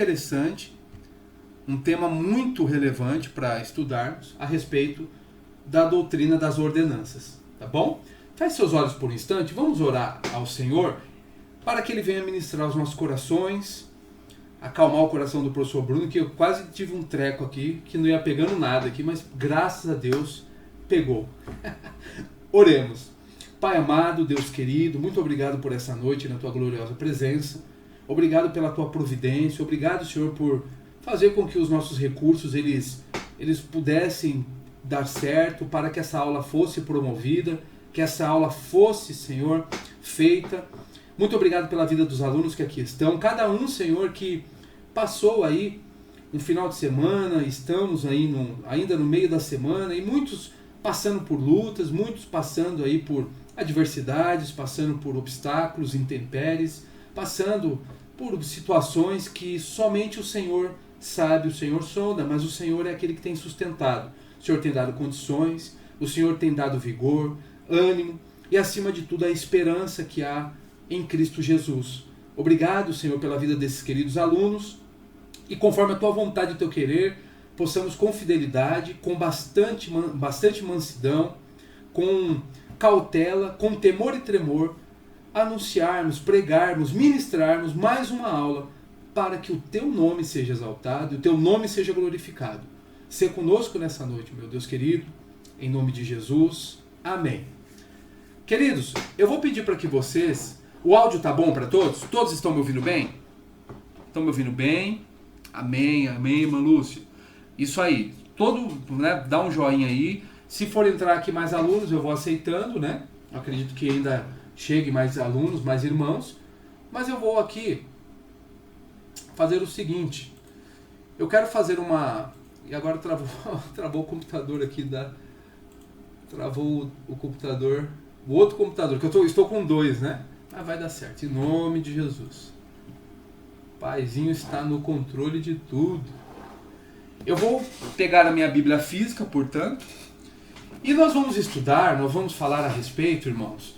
interessante, um tema muito relevante para estudarmos a respeito da doutrina das ordenanças, tá bom? Feche seus olhos por um instante, vamos orar ao Senhor para que Ele venha ministrar os nossos corações, acalmar o coração do professor Bruno, que eu quase tive um treco aqui, que não ia pegando nada aqui, mas graças a Deus pegou. Oremos. Pai amado, Deus querido, muito obrigado por essa noite na Tua gloriosa presença. Obrigado pela Tua providência. Obrigado, Senhor, por fazer com que os nossos recursos eles pudessem dar certo, para que essa aula fosse promovida, que essa aula fosse, Senhor, feita. Muito obrigado pela vida dos alunos que aqui estão. Cada um, Senhor, que passou aí um final de semana, estamos aí ainda no meio da semana, e muitos passando por lutas, muitos passando aí por adversidades, passando por obstáculos, intempéries, passando por situações que somente o Senhor sabe, o Senhor sonda, mas o Senhor é aquele que tem sustentado. O Senhor tem dado condições, o Senhor tem dado vigor, ânimo e, acima de tudo, a esperança que há em Cristo Jesus. Obrigado, Senhor, pela vida desses queridos alunos, e conforme a Tua vontade e o Teu querer, possamos com fidelidade, com bastante mansidão, com cautela, com temor e tremor, anunciarmos, pregarmos, ministrarmos mais uma aula para que o Teu nome seja exaltado e o Teu nome seja glorificado. Sê conosco nessa noite, meu Deus querido, em nome de Jesus. Amém. Queridos, eu vou pedir para que vocês... O áudio tá bom para todos? Todos estão me ouvindo bem? Estão me ouvindo bem? Amém, amém, irmã Lúcia. Isso aí. Né, dá um joinha aí. Se for entrar aqui mais alunos, eu vou aceitando, né? Eu acredito que ainda chegue mais alunos, mais irmãos. Mas eu vou aqui fazer o seguinte. Eu quero fazer uma... E agora travou o computador aqui. Travou o computador... O outro computador, que eu estou com dois, né? Mas vai dar certo, em nome de Jesus. O Paizinho está no controle de tudo. Eu vou pegar a minha Bíblia física, portanto, e nós vamos falar a respeito, irmãos,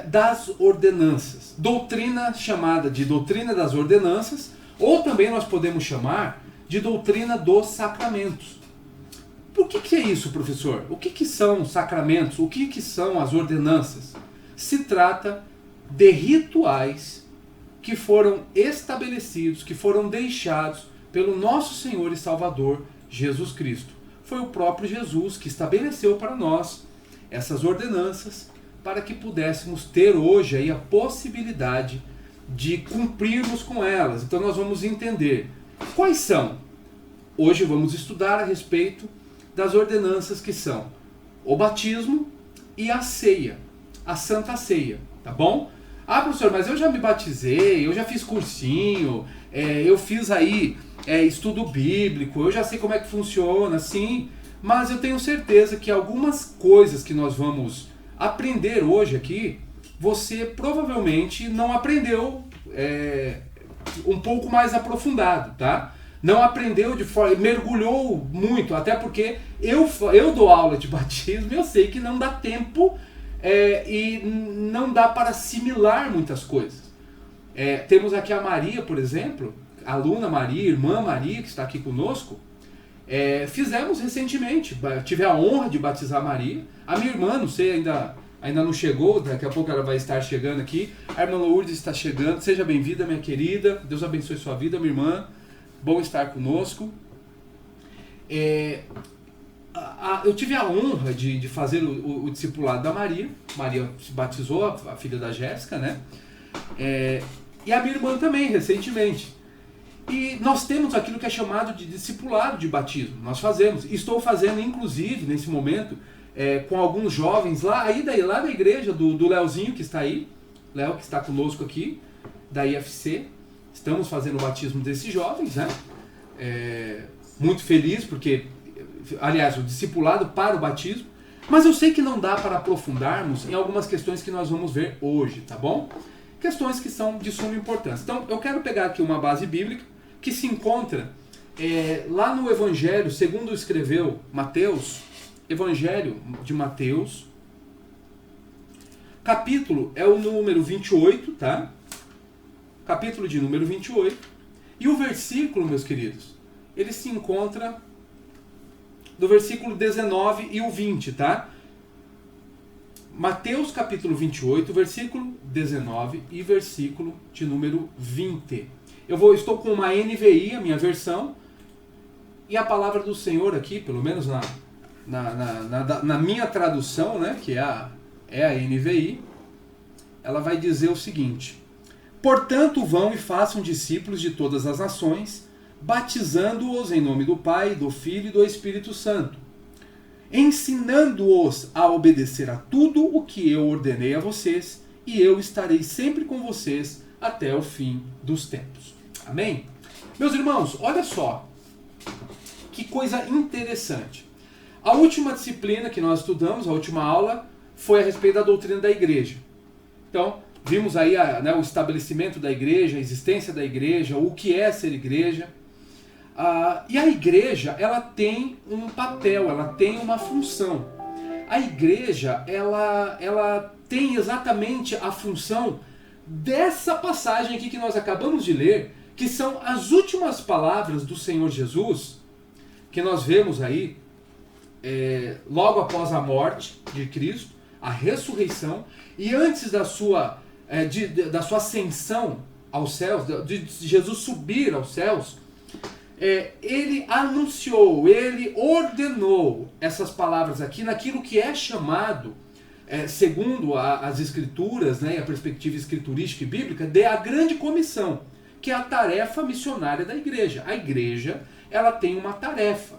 das ordenanças. Doutrina chamada de doutrina das ordenanças, ou também nós podemos chamar de doutrina dos sacramentos. Por que é isso, professor? O que são os sacramentos? O que são as ordenanças? Se trata de rituais que foram estabelecidos, que foram deixados pelo nosso Senhor e Salvador Jesus Cristo. Foi o próprio Jesus que estabeleceu para nós essas ordenanças para que pudéssemos ter hoje aí a possibilidade de cumprirmos com elas. Então nós vamos entender quais são. Hoje vamos estudar a respeito das ordenanças que são o batismo e a ceia. A Santa Ceia, tá bom? Ah, professor, mas eu já me batizei, eu já fiz cursinho, eu fiz aí estudo bíblico, eu já sei como é que funciona, sim, mas eu tenho certeza que algumas coisas que nós vamos aprender hoje aqui, você provavelmente não aprendeu um pouco mais aprofundado, tá? Não aprendeu de forma, mergulhou muito, até porque eu dou aula de batismo e eu sei que não dá tempo e não dá para assimilar muitas coisas. Temos aqui a Maria, por exemplo, a aluna Maria, irmã Maria, que está aqui conosco. Fizemos recentemente, tive a honra de batizar Maria. A minha irmã, não sei, ainda não chegou, daqui a pouco ela vai estar chegando aqui. A irmã Lourdes está chegando, seja bem-vinda, minha querida. Deus abençoe sua vida, minha irmã. Bom estar conosco. Eu tive a honra de fazer o discipulado da Maria. Maria se batizou, a filha da Jéssica, né? E a minha irmã também, recentemente. E nós temos aquilo que é chamado de discipulado de batismo. Nós fazemos. Estou fazendo, inclusive, nesse momento, com alguns jovens lá da igreja, do Leozinho, que está aí. Léo, que está conosco aqui, da IFC. Estamos fazendo o batismo desses jovens, né? Muito feliz, porque... Aliás, o discipulado para o batismo, mas eu sei que não dá para aprofundarmos em algumas questões que nós vamos ver hoje, tá bom? Questões que são de suma importância. Então, eu quero pegar aqui uma base bíblica que se encontra lá no Evangelho, segundo escreveu Mateus, Evangelho de Mateus, capítulo é o número 28, tá? capítulo de número 28, e o versículo, meus queridos, ele se encontra do versículo 19 e o 20, tá? Mateus capítulo 28, versículo 19 e versículo de número 20. Estou com uma NVI, a minha versão, e a palavra do Senhor aqui, pelo menos na minha tradução, né, que é a NVI, ela vai dizer o seguinte: portanto, vão e façam discípulos de todas as nações, batizando-os em nome do Pai, do Filho e do Espírito Santo, ensinando-os a obedecer a tudo o que eu ordenei a vocês, e eu estarei sempre com vocês até o fim dos tempos. Amém? Meus irmãos, olha só, que coisa interessante. A última disciplina que nós estudamos, a última aula, foi a respeito da doutrina da igreja. Então, vimos aí o estabelecimento da igreja, a existência da igreja, o que é ser igreja. E a igreja, ela tem um papel, ela tem uma função. A igreja, ela tem exatamente a função dessa passagem aqui que nós acabamos de ler, que são as últimas palavras do Senhor Jesus, que nós vemos aí, logo após a morte de Cristo, a ressurreição, e antes da sua ascensão aos céus, de Jesus subir aos céus, ele anunciou, ele ordenou essas palavras aqui naquilo que é chamado, segundo as escrituras, né, e a perspectiva escriturística e bíblica, de a grande comissão, que é a tarefa missionária da igreja. A igreja, ela tem uma tarefa.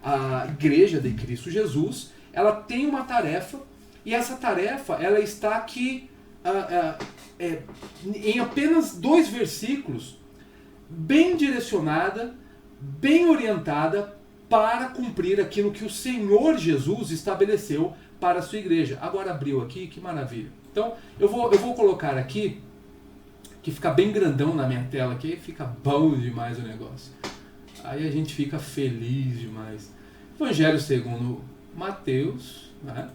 A igreja de Cristo Jesus, ela tem uma tarefa, e essa tarefa, ela está aqui em apenas 2 versículos, bem direcionada, bem orientada para cumprir aquilo que o Senhor Jesus estabeleceu para a sua igreja. Agora abriu aqui, que maravilha. Então, eu vou colocar aqui, que fica bem grandão na minha tela aqui, fica bom demais o negócio. Aí a gente fica feliz demais. Evangelho segundo Mateus, né?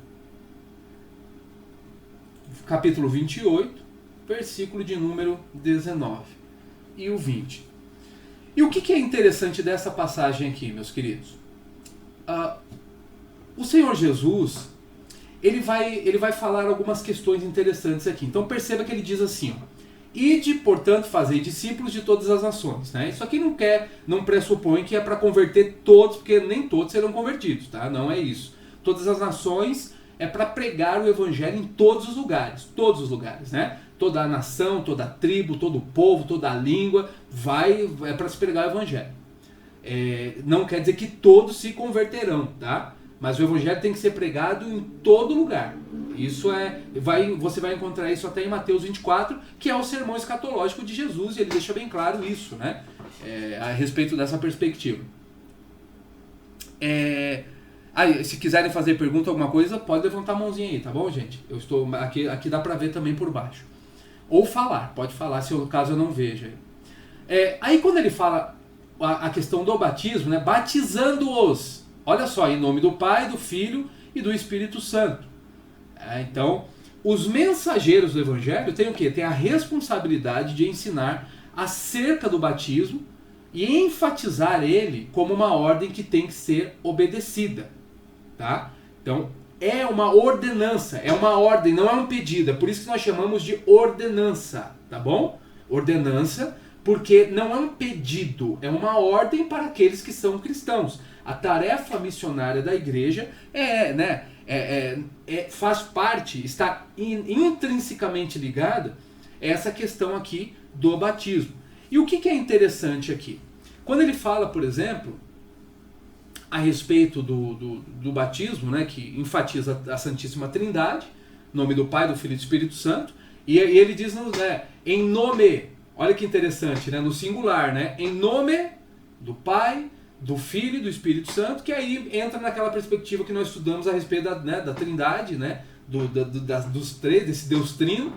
Capítulo 28, versículo de número 19 e o 20. E o que é interessante dessa passagem aqui, meus queridos? O Senhor Jesus, ele vai falar algumas questões interessantes aqui. Então perceba que ele diz assim, ó: ide, portanto, fazei discípulos de todas as nações. Né? Isso aqui não pressupõe que é para converter todos, porque nem todos serão convertidos, tá? Não é isso. Todas as nações é para pregar o evangelho em todos os lugares, né? Toda a nação, toda a tribo, todo o povo, toda a língua, é para se pregar o evangelho. Não quer dizer que todos se converterão, tá? Mas o evangelho tem que ser pregado em todo lugar. Isso você vai encontrar isso até em Mateus 24, que é o sermão escatológico de Jesus, e ele deixa bem claro isso, né? A respeito dessa perspectiva. Se quiserem fazer pergunta, alguma coisa, pode levantar a mãozinha aí, tá bom, gente? Eu estou aqui dá pra ver também por baixo. Ou falar, pode falar, se caso eu não veja. Aí quando ele fala a questão do batismo, né? Batizando-os, olha só, em nome do Pai, do Filho e do Espírito Santo. Então, os mensageiros do Evangelho têm o quê? Tem a responsabilidade de ensinar acerca do batismo e enfatizar ele como uma ordem que tem que ser obedecida. Tá? Então, é uma ordenança, é uma ordem, não é um pedido. É por isso que nós chamamos de ordenança, tá bom? Ordenança, porque não é um pedido, é uma ordem para aqueles que são cristãos. A tarefa missionária da igreja faz parte, está intrinsecamente ligada a essa questão aqui do batismo. E o que é interessante aqui? Quando ele fala, por exemplo, a respeito do batismo, né, que enfatiza a Santíssima Trindade, em nome do Pai, do Filho e do Espírito Santo, e ele diz, em nome, olha que interessante, né, no singular, né, em nome do Pai, do Filho e do Espírito Santo, que aí entra naquela perspectiva que nós estudamos a respeito da Trindade, né, dos três, desse Deus Trino.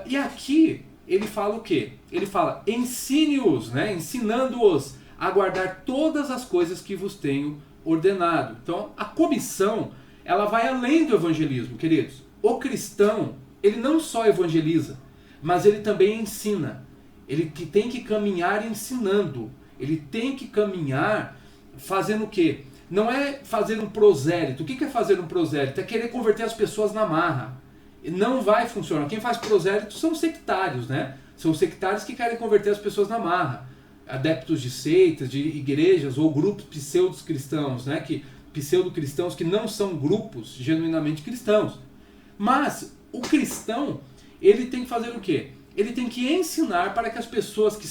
E aqui ele fala o quê? Ele fala, ensine-os, né, ensinando-os a guardar todas as coisas que vos tenho ordenado. Então, a comissão, ela vai além do evangelismo, queridos. O cristão, ele não só evangeliza, mas ele também ensina. Ele que tem que caminhar ensinando. Ele tem que caminhar fazendo o quê? Não é fazer um prosélito. O que é fazer um prosélito? É querer converter as pessoas na marra. Não vai funcionar. Quem faz prosélito são sectários, né? São sectários que querem converter as pessoas na marra. Adeptos de seitas, de igrejas ou grupos pseudo-cristãos, né? Pseudo-cristãos que não são grupos genuinamente cristãos. Mas o cristão, ele tem que fazer o quê? Ele tem que ensinar para que as pessoas que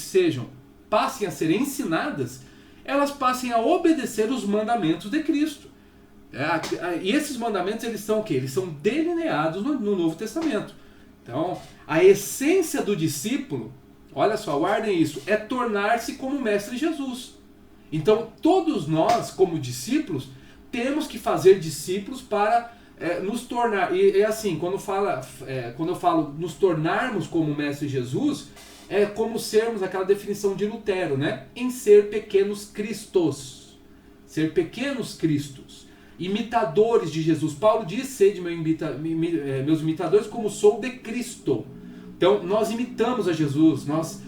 passem a ser ensinadas, elas passem a obedecer os mandamentos de Cristo. E esses mandamentos, eles são o quê? Eles são delineados no Novo Testamento. Então, a essência do discípulo, olha só, guardem isso, é tornar-se como o Mestre Jesus. Então, todos nós, como discípulos, temos que fazer discípulos para nos tornar. E assim, quando eu falo nos tornarmos como o Mestre Jesus, é como sermos aquela definição de Lutero, né? Em ser pequenos cristos. Ser pequenos cristos. Imitadores de Jesus. Paulo diz: sede meus imitadores como sou de Cristo. Então, nós imitamos a Jesus, nós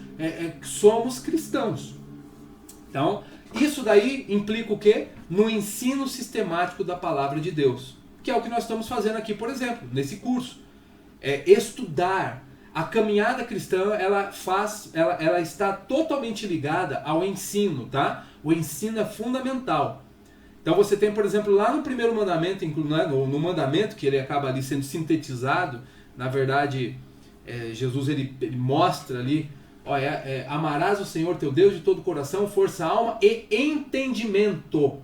somos cristãos. Então, isso daí implica o quê? No ensino sistemático da palavra de Deus. Que é o que nós estamos fazendo aqui, por exemplo, nesse curso. Estudar. A caminhada cristã, ela está totalmente ligada ao ensino, tá? O ensino é fundamental. Então você tem, por exemplo, lá no primeiro mandamento, no mandamento, que ele acaba ali sendo sintetizado, na verdade, Jesus ele mostra ali, amarás o Senhor teu Deus de todo o coração, força, alma e entendimento.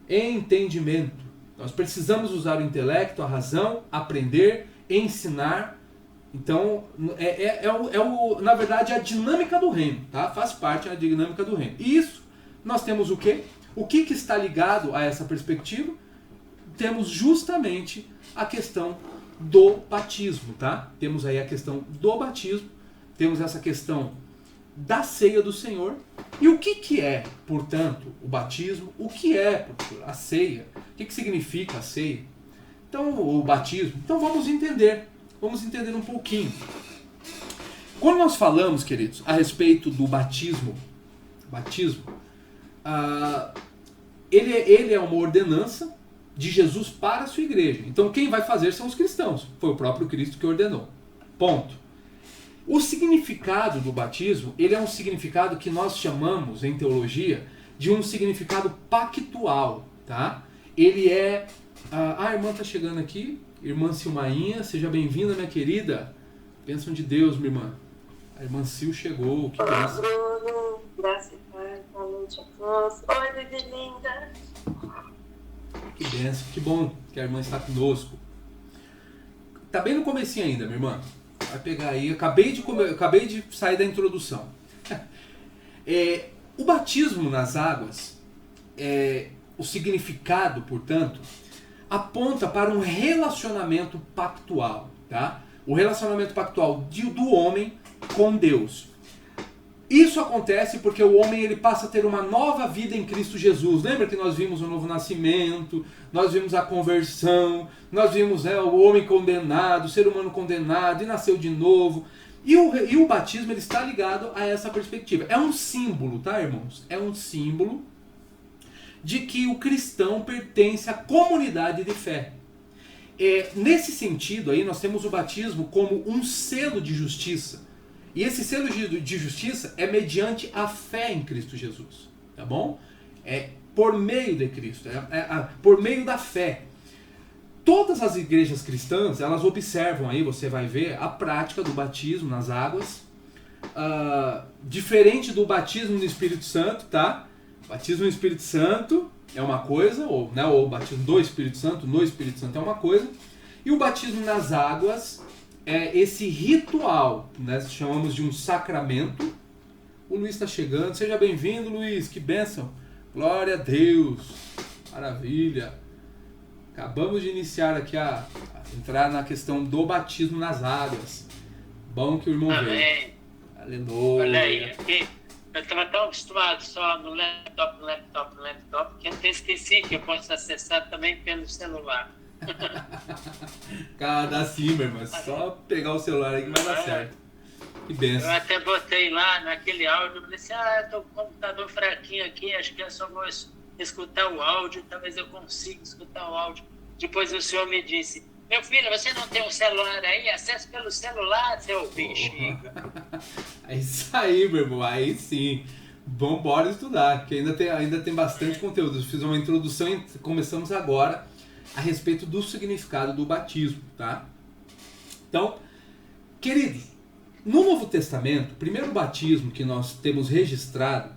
Entendimento. Nós precisamos usar o intelecto, a razão, aprender, ensinar. Então, na verdade, a dinâmica do reino, tá? Faz parte da dinâmica do reino. E isso, nós temos o quê? O que está ligado a essa perspectiva? Temos justamente a questão do batismo, tá? Temos aí a questão do batismo, temos essa questão da ceia do Senhor. E o que é, portanto, o batismo? O que é a ceia? O que significa a ceia? Então, o batismo. Então, vamos entender um pouquinho. Quando nós falamos, queridos, a respeito do batismo, ele é uma ordenança de Jesus para a sua igreja. Então quem vai fazer são os cristãos. Foi o próprio Cristo que ordenou. Ponto. O significado do batismo, ele é um significado que nós chamamos em teologia de um significado pactual, tá? Ele é... a irmã está chegando aqui, irmã Silmainha, seja bem-vinda, minha querida. Bênção de Deus, minha irmã. A irmã Sil chegou, que Olá, bênção. Bruno, graça e paz, boa noite a todos. Oi, bebê linda. Que bênção, que bom que a irmã está conosco. Tá bem no comecinho ainda, minha irmã. Vai pegar aí, eu acabei de sair da introdução. O batismo nas águas, o significado, portanto, aponta para um relacionamento pactual, tá? O relacionamento pactual do homem com Deus. Isso acontece porque o homem ele passa a ter uma nova vida em Cristo Jesus. Lembra que nós vimos o novo nascimento, nós vimos a conversão, nós vimos o homem condenado, o ser humano condenado e nasceu de novo. E o batismo ele está ligado a essa perspectiva. É um símbolo, tá, irmãos? É um símbolo de que o cristão pertence à comunidade de fé. Nesse sentido aí nós temos o batismo como um selo de justiça. E esse selo de justiça é mediante a fé em Cristo Jesus, tá bom? Por meio de Cristo, por meio da fé. Todas as igrejas cristãs, elas observam aí, você vai ver, a prática do batismo nas águas, diferente do batismo no Espírito Santo, tá? Batismo no Espírito Santo é uma coisa, ou o batismo do Espírito Santo, no Espírito Santo é uma coisa, e o batismo nas águas é esse ritual, né? Chamamos de um sacramento. O Luiz está chegando, seja bem-vindo, Luiz, que bênção, glória a Deus, maravilha. Acabamos de iniciar aqui a entrar na questão do batismo nas águas. Bom que o irmão veio. Aleluia. Olha aí, eu estava tão acostumado só no laptop, que eu até esqueci que eu posso acessar também pelo celular. Cara, dá sim, meu irmão. É só pegar o celular aí que vai dar certo. Que Eu benção. até botei lá naquele áudio, eu falei assim, eu tô com o computador fraquinho aqui, acho que eu só vou escutar o áudio, talvez eu consiga escutar o áudio. Depois o senhor me disse, meu filho, você não tem um celular aí? Acesse pelo celular, seu bexiga. É isso aí, meu irmão. Aí sim. Vambora estudar, que ainda tem bastante conteúdo. Eu fiz uma introdução e começamos agora a respeito do significado do batismo, tá? Então, queridos, no Novo Testamento, o primeiro batismo que nós temos registrado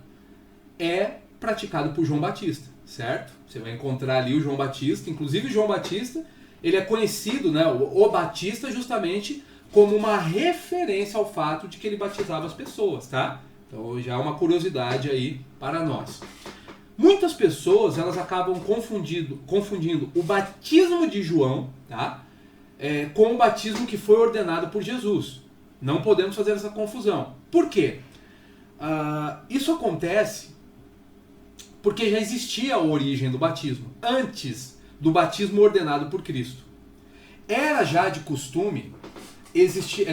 é praticado por João Batista, certo? Você vai encontrar ali o João Batista, inclusive o João Batista, ele é conhecido, né, o Batista, justamente como uma referência ao fato de que ele batizava as pessoas, tá? Então já é uma curiosidade aí para nós. Muitas pessoas elas acabam confundindo o batismo de João, tá? Com o batismo que foi ordenado por Jesus. Não podemos fazer essa confusão. Por quê? Isso acontece porque já existia a origem do batismo, antes do batismo ordenado por Cristo. Era já de costume,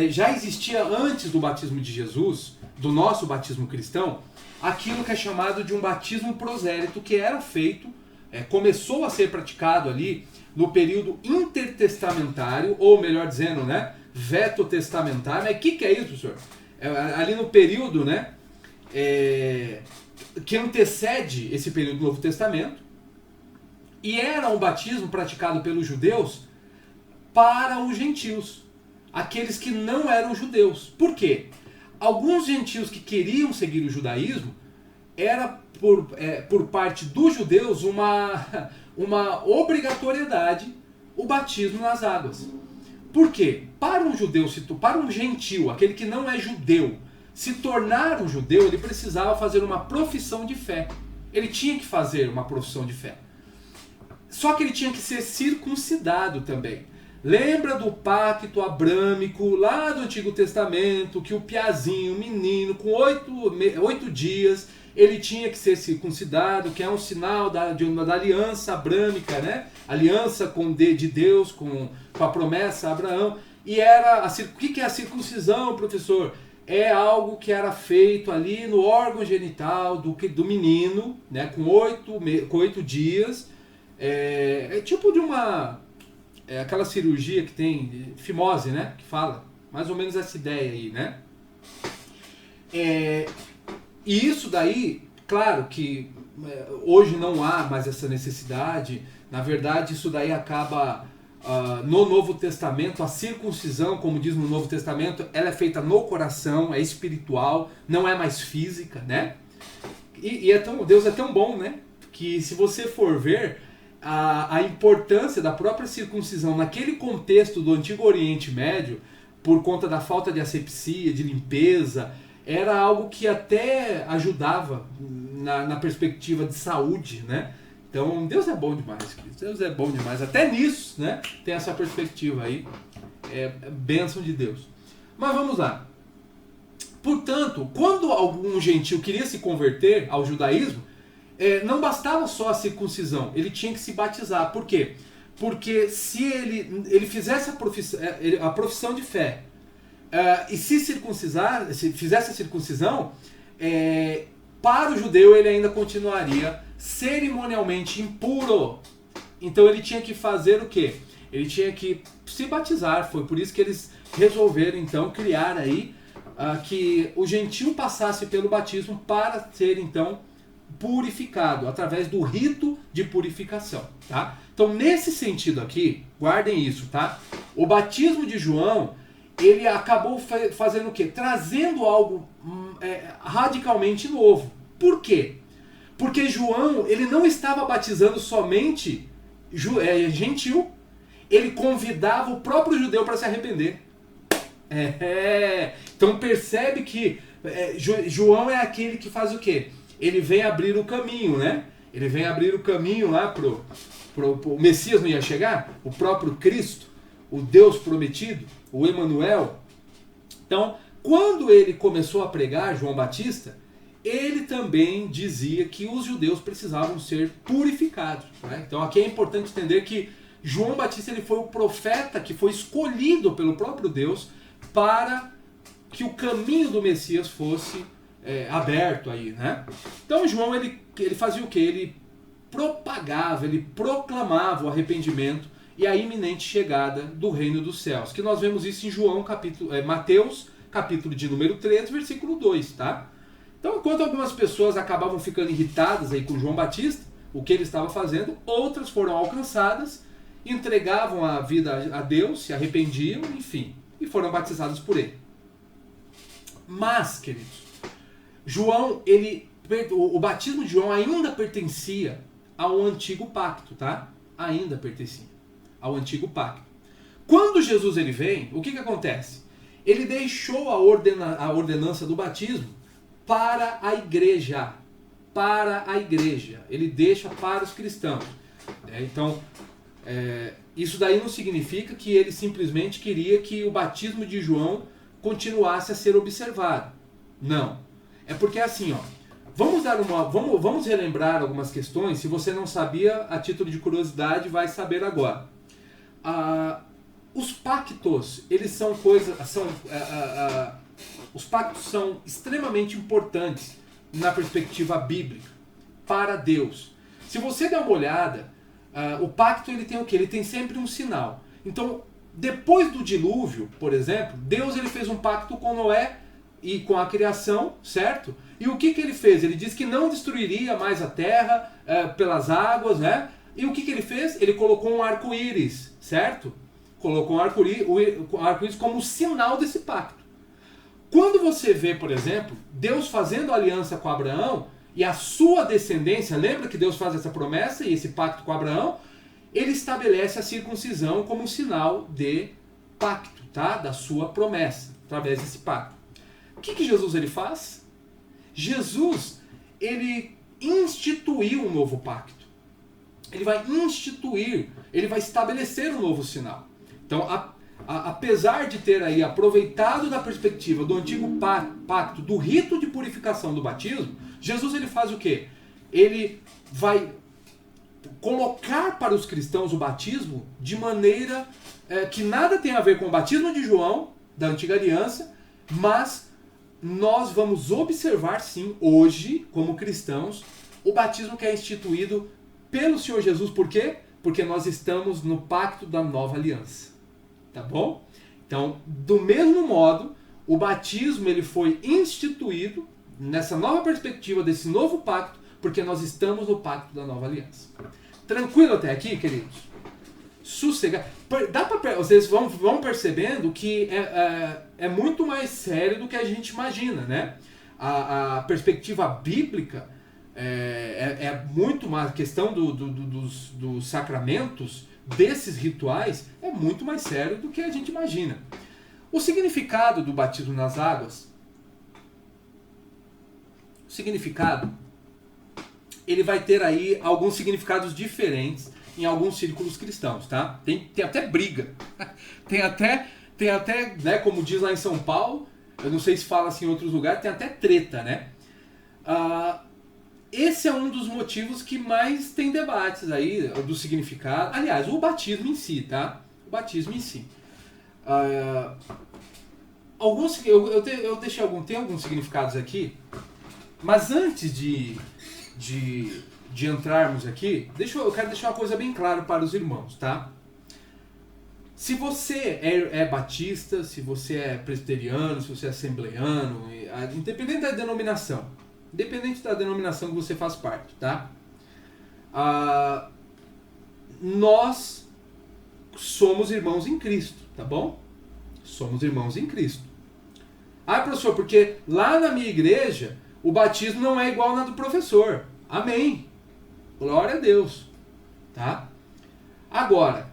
já existia antes do batismo de Jesus, do nosso batismo cristão, aquilo que é chamado de um batismo prosélito, que era feito, começou a ser praticado ali no período intertestamentário, ou melhor dizendo, né, vetotestamentário. Mas o que é isso, professor? Ali no período, né, que antecede esse período do Novo Testamento, e era um batismo praticado pelos judeus para os gentios, aqueles que não eram judeus. Por quê? Alguns gentios que queriam seguir o judaísmo, era por parte dos judeus uma obrigatoriedade o batismo nas águas. Por quê? Para um judeu, para um gentil, aquele que não é judeu, se tornar um judeu, ele precisava fazer uma profissão de fé. Ele tinha que fazer uma profissão de fé. Só que ele tinha que ser circuncidado também. Lembra do pacto abrâmico lá do Antigo Testamento, que o piazinho, o menino, com 8 dias, ele tinha que ser circuncidado, que é um sinal da aliança abrâmica, né? Aliança de Deus com a promessa a Abraão. E o que é a circuncisão, professor? É algo que era feito ali no órgão genital do menino, né? Com 8 dias. É tipo de aquela cirurgia que tem, fimose, né? Que fala, mais ou menos essa ideia aí, né? E isso daí, claro que hoje não há mais essa necessidade. Na verdade, isso daí acaba no Novo Testamento. A circuncisão, como diz no Novo Testamento, ela é feita no coração, é espiritual, não é mais física, né? E Deus é tão bom, né? Que se você for ver a importância da própria circuncisão naquele contexto do Antigo Oriente Médio, por conta da falta de asepsia, de limpeza, era algo que até ajudava na perspectiva de saúde, né? Então Deus é bom demais, queridos. Deus é bom demais. Até nisso, né? Tem essa perspectiva aí. É bênção de Deus. Mas vamos lá. Portanto, quando algum gentil queria se converter ao judaísmo, não bastava só a circuncisão, ele tinha que se batizar. Por quê? Porque se ele fizesse a profissão de fé e se fizesse a circuncisão, para o judeu ele ainda continuaria cerimonialmente impuro. Então ele tinha que fazer o quê? Ele tinha que se batizar. Foi por isso que eles resolveram então criar aí que o gentil passasse pelo batismo para ser então purificado, através do rito de purificação, tá? Então, nesse sentido aqui, guardem isso, tá? O batismo de João, ele acabou fazendo o quê? Trazendo algo radicalmente novo. Por quê? Porque João, ele não estava batizando somente gentil, ele convidava o próprio judeu para se arrepender. Então percebe que João é aquele que faz o quê? Ele vem abrir o caminho, né? Ele vem abrir o caminho lá o Messias não ia chegar? O próprio Cristo, o Deus prometido, o Emanuel. Então, quando ele começou a pregar, João Batista, ele também dizia que os judeus precisavam ser purificados, né? Então aqui é importante entender que João Batista ele foi o profeta que foi escolhido pelo próprio Deus para que o caminho do Messias fosse aberto aí, né? Então João ele fazia o quê? Ele propagava, ele proclamava o arrependimento e a iminente chegada do reino dos céus. Que nós vemos isso em Mateus, capítulo de número 13, versículo 2, tá? Então, enquanto algumas pessoas acabavam ficando irritadas aí com João Batista, o que ele estava fazendo, outras foram alcançadas, entregavam a vida a Deus, se arrependiam, enfim, e foram batizadas por ele. Mas, queridos, o batismo de João ainda pertencia ao antigo pacto, tá? Ainda pertencia ao antigo pacto. Quando Jesus ele vem, o que acontece? Ele deixou a ordenança do batismo para a igreja. Para a igreja. Ele deixa para os cristãos. Então, isso daí não significa que ele simplesmente queria que o batismo de João continuasse a ser observado. Não. É porque assim, ó, vamos relembrar algumas questões. Se você não sabia, a título de curiosidade, vai saber agora. Os pactos, eles são os pactos são extremamente importantes na perspectiva bíblica para Deus. Se você der uma olhada, o pacto ele tem o quê? Ele tem sempre um sinal. Então, depois do dilúvio, por exemplo, Deus ele fez um pacto com Noé e com a criação, certo? E o que ele fez? Ele disse que não destruiria mais a terra pelas águas, né? E o que ele fez? Ele colocou um arco-íris, certo? Colocou um arco-íris como sinal desse pacto. Quando você vê, por exemplo, Deus fazendo aliança com Abraão e a sua descendência, lembra que Deus faz essa promessa e esse pacto com Abraão? Ele estabelece a circuncisão como um sinal de pacto, tá? Da sua promessa, através desse pacto. O que Jesus ele faz? Jesus, ele instituiu um novo pacto. Ele vai instituir, ele vai estabelecer um novo sinal. Então, apesar de ter aí aproveitado da perspectiva do antigo pacto, do rito de purificação do batismo, Jesus ele faz o quê? Ele vai colocar para os cristãos o batismo de maneira que nada tem a ver com o batismo de João, da antiga aliança, mas nós vamos observar sim, hoje, como cristãos, o batismo que é instituído pelo Senhor Jesus. Por quê? Porque nós estamos no pacto da nova aliança. Tá bom? Então, do mesmo modo, o batismo ele foi instituído nessa nova perspectiva desse novo pacto, porque nós estamos no pacto da nova aliança. Tranquilo até aqui, queridos? Sossegado. Vocês vão percebendo que é muito mais sério do que a gente imagina, né? A perspectiva bíblica é muito mais. A questão dos sacramentos, desses rituais, é muito mais sério do que a gente imagina. O significado do batismo nas águas, ele vai ter aí alguns significados diferentes em alguns círculos cristãos, tá? Tem até briga. tem até, né, como diz lá em São Paulo, eu não sei se fala assim em outros lugares, tem até treta, né? Esse é um dos motivos que mais tem debates aí do significado. Aliás, o batismo em si, tá? O batismo em si. Eu deixei tem alguns significados aqui, mas antes de entrarmos aqui, eu quero deixar uma coisa bem clara para os irmãos, tá? Se você é batista, se você é presbiteriano, se você é assembleiano, independente da denominação que você faz parte, tá? Nós somos irmãos em Cristo, tá bom? Somos irmãos em Cristo. Professor, porque lá na minha igreja o batismo não é igual na do professor. Amém. Glória a Deus. Tá? Agora,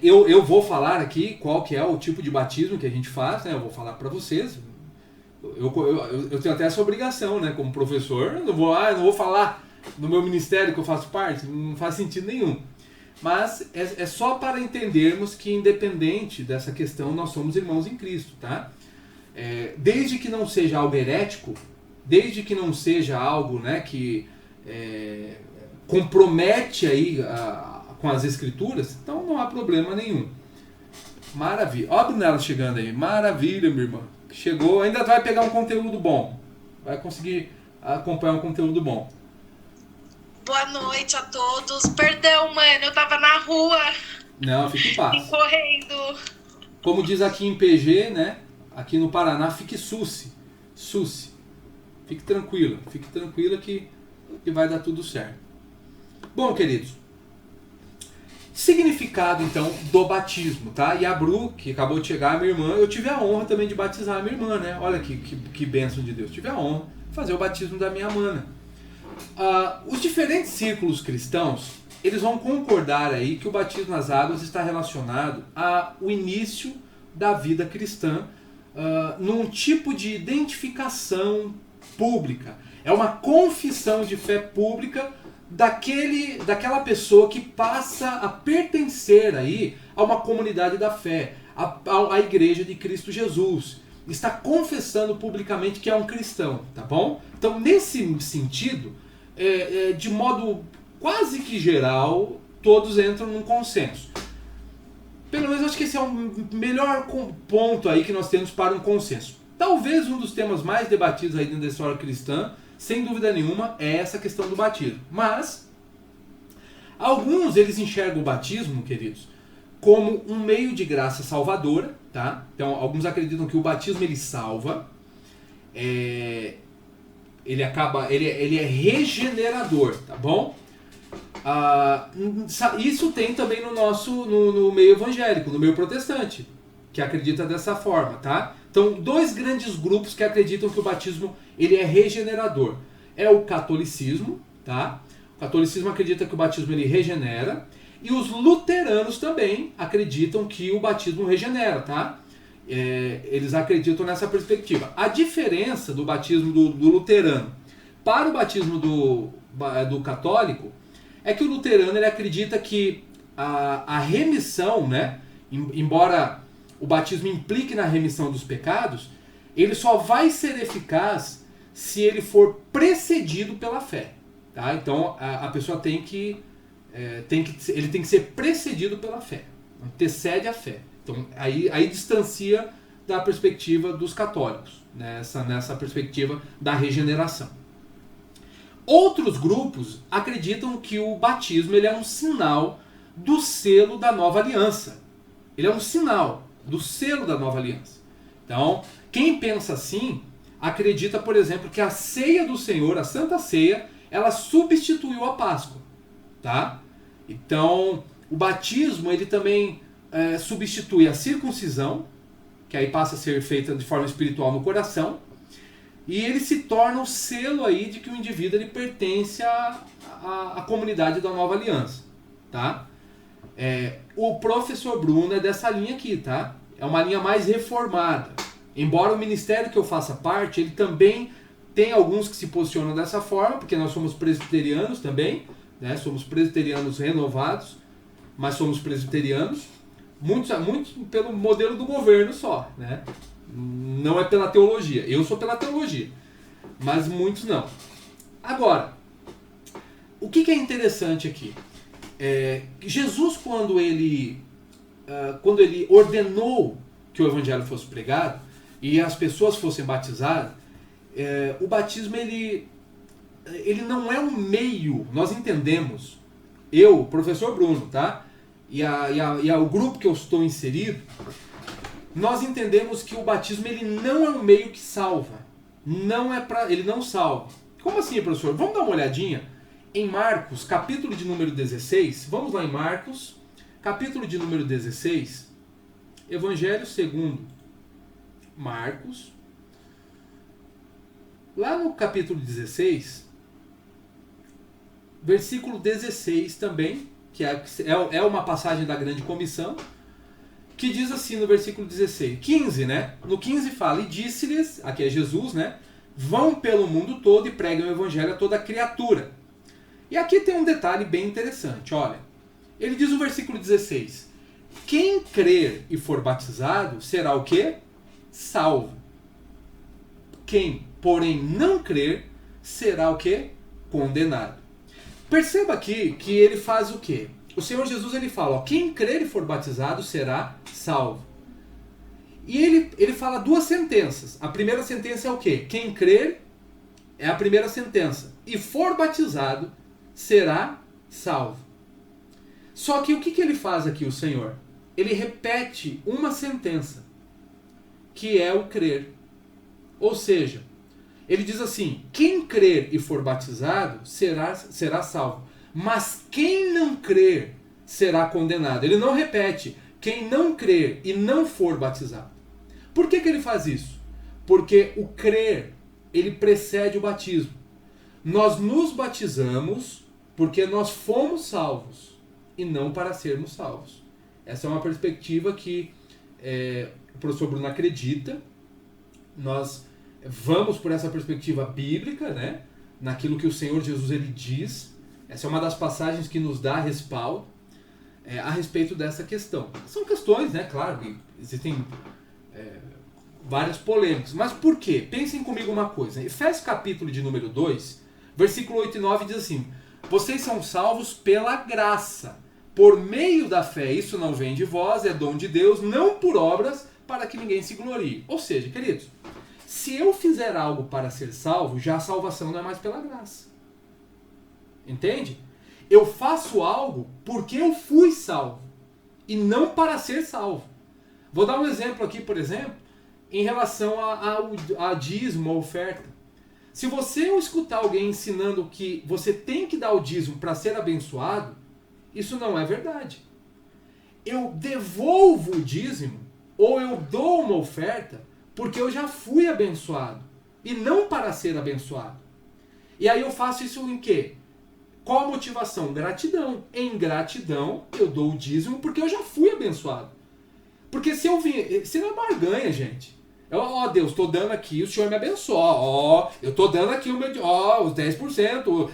eu vou falar aqui qual que é o tipo de batismo que a gente faz, né? Eu vou falar para vocês. Eu tenho até essa obrigação, né? Como professor, eu não vou falar no meu ministério que eu faço parte, não faz sentido nenhum. Mas é só para entendermos que, independente dessa questão, nós somos irmãos em Cristo, tá? Desde que não seja algo herético, desde que não seja algo, né, que compromete aí com as escrituras, então não há problema nenhum. Maravilha. Ó a Brunella chegando aí. Maravilha, minha irmã. Chegou, ainda vai pegar um conteúdo bom. Vai conseguir acompanhar um conteúdo bom. Boa noite a todos. Perdão, mano, eu tava na rua. Não, fique em paz. Correndo. Como diz aqui em PG, né? Aqui no Paraná, fique susse. Fique tranquila que vai dar tudo certo. Bom, queridos, significado então do batismo, tá? E a Bru, que acabou de chegar, minha irmã, eu tive a honra também de batizar a minha irmã, né? Olha que bênção de Deus. Tive a honra de fazer o batismo da minha mana. Os diferentes círculos cristãos, eles vão concordar aí que o batismo nas águas está relacionado ao início da vida cristã, num tipo de identificação pública. É uma confissão de fé pública daquela pessoa que passa a pertencer aí a uma comunidade da fé, a igreja de Cristo Jesus. Está confessando publicamente que é um cristão, tá bom? Então, nesse sentido, de modo quase que geral, todos entram num consenso. Pelo menos acho que esse é o melhor ponto aí que nós temos para um consenso. Talvez um dos temas mais debatidos aí dentro da história cristã, sem dúvida nenhuma, é essa questão do batismo. Mas, alguns eles enxergam o batismo, queridos, como um meio de graça salvadora, tá? Então, alguns acreditam que o batismo ele salva, ele é regenerador, tá bom? Isso tem também no meio evangélico, no meio protestante, que acredita dessa forma, tá? Então, dois grandes grupos que acreditam que o batismo ele é regenerador. É o catolicismo, tá? O catolicismo acredita que o batismo ele regenera, e os luteranos também acreditam que o batismo regenera, tá? Eles acreditam nessa perspectiva. A diferença do batismo do luterano para o batismo do católico é que o luterano ele acredita que a remissão, né, embora o batismo implique na remissão dos pecados, ele só vai ser eficaz se ele for precedido pela fé. Tá? Então a pessoa ele tem que ser precedido pela fé, antecede a fé. Então aí distancia da perspectiva dos católicos, nessa perspectiva da regeneração. Outros grupos acreditam que o batismo ele é um sinal do selo da nova aliança. Ele é um sinal do selo da nova aliança. Então, quem pensa assim, acredita, por exemplo, que a ceia do Senhor, a Santa Ceia, ela substituiu a Páscoa. Tá? Então, o batismo ele também substitui a circuncisão, que aí passa a ser feita de forma espiritual no coração, e ele se torna o selo aí de que o indivíduo ele pertence à comunidade da nova aliança. Tá? O professor Bruno é dessa linha aqui, tá? É uma linha mais reformada. Embora o ministério que eu faça parte, ele também tem alguns que se posicionam dessa forma, porque nós somos presbiterianos também, né? Somos presbiterianos renovados, mas somos presbiterianos, muitos pelo modelo do governo só, né? Não é pela teologia. Eu sou pela teologia, mas muitos não. Agora, o que é interessante aqui? Jesus, quando ele ordenou que o evangelho fosse pregado e as pessoas fossem batizadas, o batismo ele não é um meio. Nós entendemos, o professor Bruno, tá? E o grupo que eu estou inserido, nós entendemos que o batismo ele não é um meio que salva. Ele não salva. Como assim, professor? Vamos dar uma olhadinha em Marcos, capítulo de número 16. Vamos lá em Marcos, capítulo de número 16. Evangelho segundo Marcos. Lá no capítulo 16, versículo 16 também, que é uma passagem da grande comissão, que diz assim no versículo 16, 15, né? No 15 fala, e disse-lhes, aqui é Jesus, né? Vão pelo mundo todo e preguem o evangelho a toda criatura. E aqui tem um detalhe bem interessante, olha. Ele diz no versículo 16, quem crer e for batizado será o quê? Salvo. Quem, porém, não crer será o quê? Condenado. Perceba aqui que ele faz o quê? O Senhor Jesus ele fala, ó, quem crer e for batizado será salvo. E ele fala duas sentenças. A primeira sentença é o quê? Quem crer é a primeira sentença. E for batizado, será salvo. Só que o que ele faz aqui, o Senhor? Ele repete uma sentença, que é o crer. Ou seja, ele diz assim, quem crer e for batizado será salvo. Mas quem não crer será condenado. Ele não repete, quem não crer e não for batizado. Por que ele faz isso? Porque o crer, ele precede o batismo. Nós nos batizamos porque nós fomos salvos e não para sermos salvos. Essa é uma perspectiva que o professor Bruno acredita. Nós vamos por essa perspectiva bíblica, né? Naquilo que o Senhor Jesus ele diz. Essa é uma das passagens que nos dá respaldo a respeito dessa questão. São questões, né? Claro, que existem várias polêmicas. Mas por quê? Pensem comigo uma coisa. Efésios capítulo de número 2, versículo 8 e 9 diz assim, vocês são salvos pela graça, por meio da fé. Isso não vem de vós, é dom de Deus, não por obras, para que ninguém se glorie. Ou seja, queridos, se eu fizer algo para ser salvo, já a salvação não é mais pela graça. Entende? Eu faço algo porque eu fui salvo e não para ser salvo. Vou dar um exemplo aqui, por exemplo, em relação a dízimo, a oferta. Se você escutar alguém ensinando que você tem que dar o dízimo para ser abençoado, isso não é verdade. Eu devolvo o dízimo ou eu dou uma oferta porque eu já fui abençoado e não para ser abençoado. E aí eu faço isso em quê? Qual a motivação? Gratidão. Em gratidão eu dou o dízimo porque eu já fui abençoado. Porque se eu vim... Se não é barganha, gente. Ó, Deus, estou dando aqui, o Senhor me abençoa. Ó, eu estou dando aqui o meu... Ó, os 10%.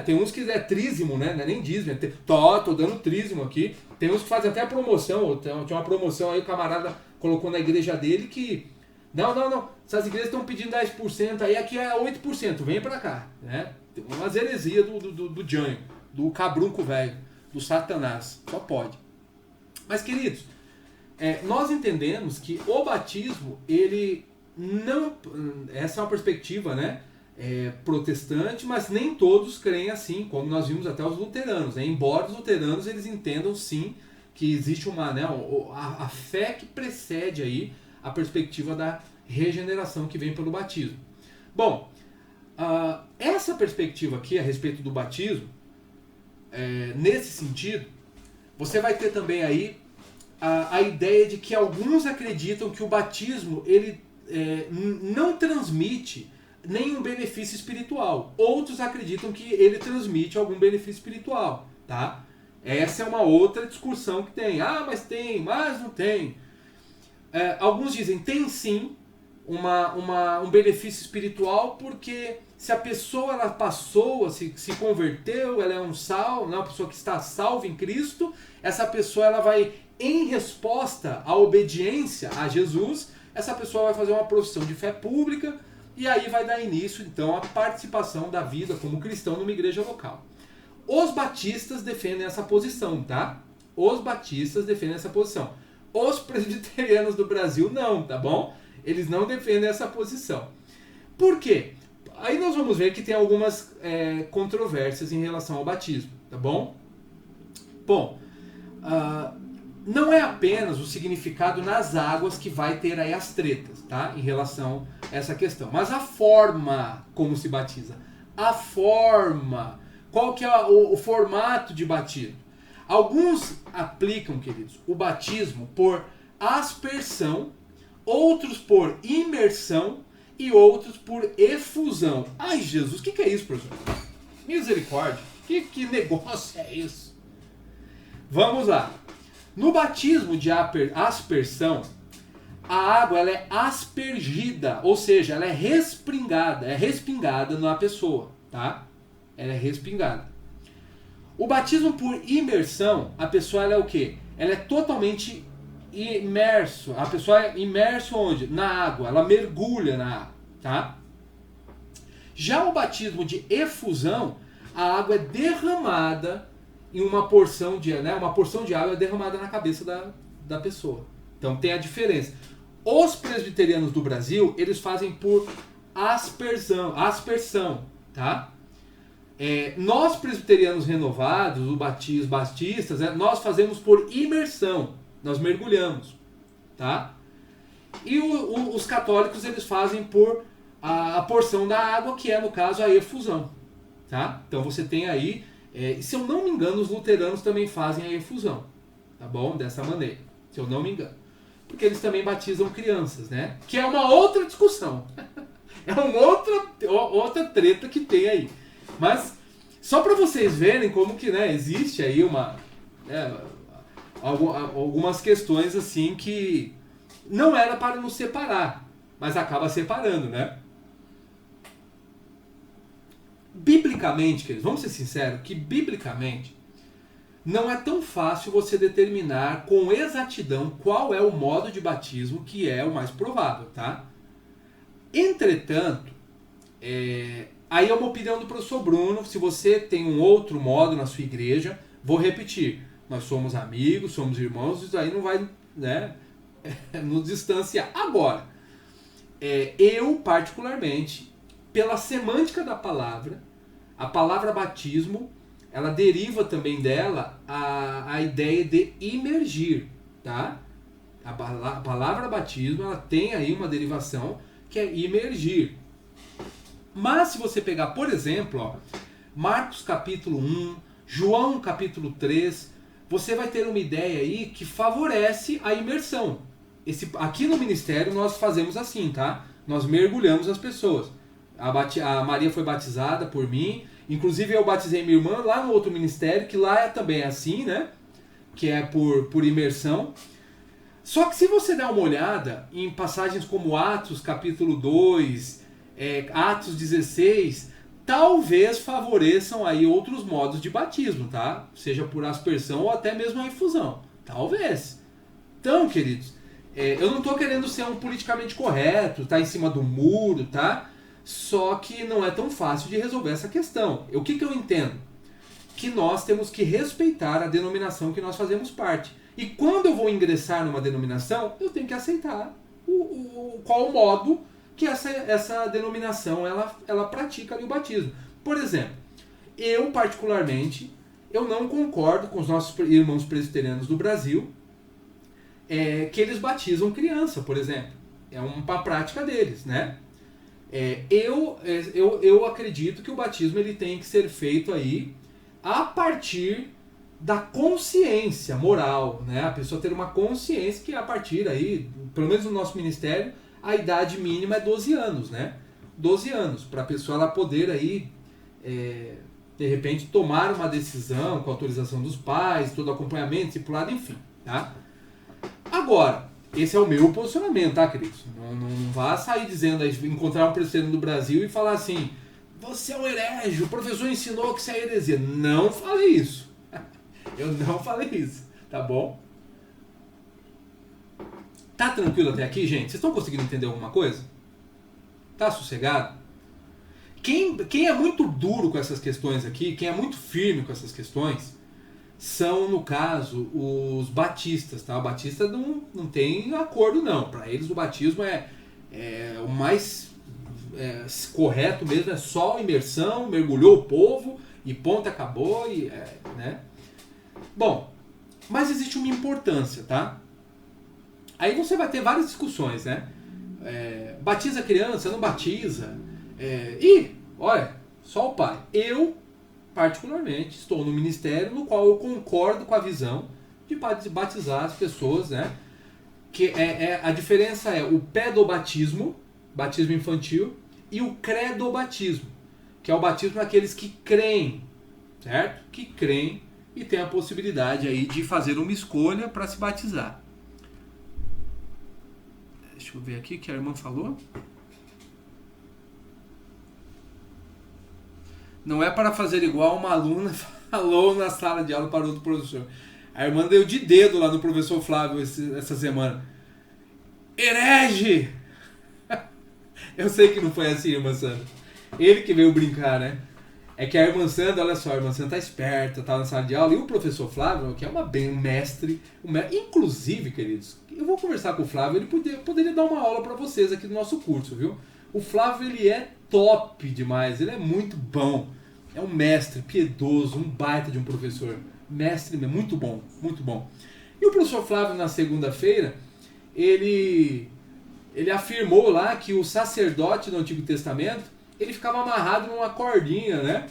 Tem uns que é trízimo, né? Não é nem dízimo. Tô dando trízimo aqui. Tem uns que fazem até promoção. Tinha uma promoção aí, o camarada colocou na igreja dele que... Não. Essas igrejas estão pedindo 10%, aí aqui é 8%. Vem pra cá, né? Tem umas heresias do Jânio, do cabrunco velho, do Satanás. Só pode. Mas, queridos, nós entendemos que o batismo, ele não... Essa é uma perspectiva, né? Protestante, mas nem todos creem assim, como nós vimos até os luteranos. Né? Embora os luteranos eles entendam sim que existe uma, né, a fé que precede aí a perspectiva da regeneração que vem pelo batismo. Bom, essa perspectiva aqui a respeito do batismo, nesse sentido, você vai ter também aí a ideia de que alguns acreditam que o batismo ele não transmite nenhum benefício espiritual. Outros acreditam que ele transmite algum benefício espiritual. Tá? Essa é uma outra discussão que tem. Mas tem, mas não tem. Alguns dizem tem sim um benefício espiritual, porque se a pessoa ela passou, se converteu, ela é uma pessoa que está salva em Cristo, essa pessoa ela vai, em resposta à obediência a Jesus, essa pessoa vai fazer uma profissão de fé pública e aí vai dar início então à participação da vida como cristão numa igreja local. Os batistas defendem essa posição, tá? Os batistas defendem essa posição. Os presbiterianos do Brasil não, tá bom? Eles não defendem essa posição. Por quê? Aí nós vamos ver que tem algumas controvérsias em relação ao batismo, tá bom? Bom, não é apenas o significado nas águas que vai ter aí as tretas, tá? Em relação a essa questão. Mas a forma como se batiza. A forma. Qual que é o formato de batismo? Alguns aplicam, queridos, o batismo por aspersão, outros por imersão e outros por efusão. Ai, Jesus, o que é isso, professor? Misericórdia, que negócio é isso? Vamos lá. No batismo de aspersão, a água ela é aspergida, ou seja, ela é respingada na pessoa, tá? Ela é respingada. O batismo por imersão, a pessoa ela é o quê? Ela é totalmente imerso. A pessoa é imerso onde? Na água. Ela mergulha na água, tá? Já o batismo de efusão, a água é derramada em uma porção de água é derramada na cabeça da pessoa. Então tem a diferença. Os presbiterianos do Brasil, eles fazem por aspersão, tá? Nós presbiterianos renovados, os batistas, nós fazemos por imersão, nós mergulhamos, tá? E os católicos, eles fazem por a porção da água, que é, no caso, a efusão, tá? Então você tem aí, se eu não me engano, os luteranos também fazem a efusão, tá bom? Dessa maneira, se eu não me engano. Porque eles também batizam crianças, né? Que é uma outra discussão. É uma outra treta que tem aí. Mas, só para vocês verem como que, né, existe aí algumas questões assim que não era para nos separar, mas acaba separando, né? Biblicamente, queridos, vamos ser sinceros, que biblicamente não é tão fácil você determinar com exatidão qual é o modo de batismo que é o mais provável, tá? Entretanto, aí é uma opinião do professor Bruno. Se você tem um outro modo na sua igreja, vou repetir, nós somos amigos, somos irmãos, isso aí não vai, né, nos distanciar. Agora, eu particularmente, pela semântica da palavra, a palavra batismo, ela deriva também dela a ideia de imergir, tá? A palavra batismo, ela tem aí uma derivação que é imergir. Mas se você pegar, por exemplo, Marcos capítulo 1, João capítulo 3, você vai ter uma ideia aí que favorece a imersão. Aqui no ministério nós fazemos assim, tá? Nós mergulhamos as pessoas. A Maria foi batizada por mim. Inclusive eu batizei minha irmã lá no outro ministério, que lá também é assim, né? Que é por imersão. Só que se você der uma olhada em passagens como Atos capítulo 2, Atos 16, talvez favoreçam aí outros modos de batismo, tá? Seja por aspersão ou até mesmo a infusão. Talvez. Então, queridos, eu não estou querendo ser um politicamente correto, tá em cima do muro, tá? Só que não é tão fácil de resolver essa questão. O que eu entendo? Que nós temos que respeitar a denominação que nós fazemos parte. E quando eu vou ingressar numa denominação, eu tenho que aceitar qual o modo que essa denominação ela pratica ali o batismo. Por exemplo, eu particularmente, eu não concordo com os nossos irmãos presbiterianos do Brasil que eles batizam criança, por exemplo. É uma prática deles, né? Eu acredito que o batismo ele tem que ser feito aí a partir da consciência moral, né? A pessoa ter uma consciência que a partir aí, pelo menos no nosso ministério, a idade mínima é 12 anos, né? 12 anos, para a pessoa ela poder aí, de repente, tomar uma decisão com a autorização dos pais, todo acompanhamento, discipulado, enfim, tá? Agora, esse é o meu posicionamento, tá, queridos? Não vá sair dizendo, encontrar um presbiteriano do Brasil e falar assim, você é um herege, o professor ensinou que isso é heresia. Não falei isso. Eu não falei isso, tá bom? Tá tranquilo até aqui, gente? Vocês estão conseguindo entender alguma coisa? Tá sossegado? Quem é muito duro com essas questões aqui, quem é muito firme com essas questões, são, no caso, os batistas, tá? O batista não tem acordo, não. Para eles o batismo é o mais correto mesmo, é só imersão, mergulhou o povo e ponto, acabou, né? Bom, mas existe uma importância, tá? Aí você vai ter várias discussões, né? Batiza a criança, não batiza? Olha, só o pai. Eu, particularmente, estou no ministério no qual eu concordo com a visão de batizar as pessoas, né? Que a diferença é o pedobatismo, batismo infantil, e o credobatismo, que é o batismo daqueles que creem, certo? Que creem e tem a possibilidade aí de fazer uma escolha para se batizar. Deixa eu ver aqui o que a irmã falou. Não é para fazer igual uma aluna falou na sala de aula para outro professor. A irmã deu de dedo lá no professor Flávio essa semana. Herege! Eu sei que não foi assim, irmã Sandra. Ele que veio brincar, né? É que a irmã Sandra, olha só, a irmã Sandra tá esperta, tá na sala de aula, e o professor Flávio, que é um mestre, inclusive, queridos, eu vou conversar com o Flávio, ele poderia dar uma aula para vocês aqui no nosso curso, viu? O Flávio, ele é top demais, ele é muito bom, é um mestre piedoso, um baita de um professor, mestre, muito bom, muito bom. E o professor Flávio, na segunda-feira, ele afirmou lá que o sacerdote no Antigo Testamento, ele ficava amarrado numa cordinha, né?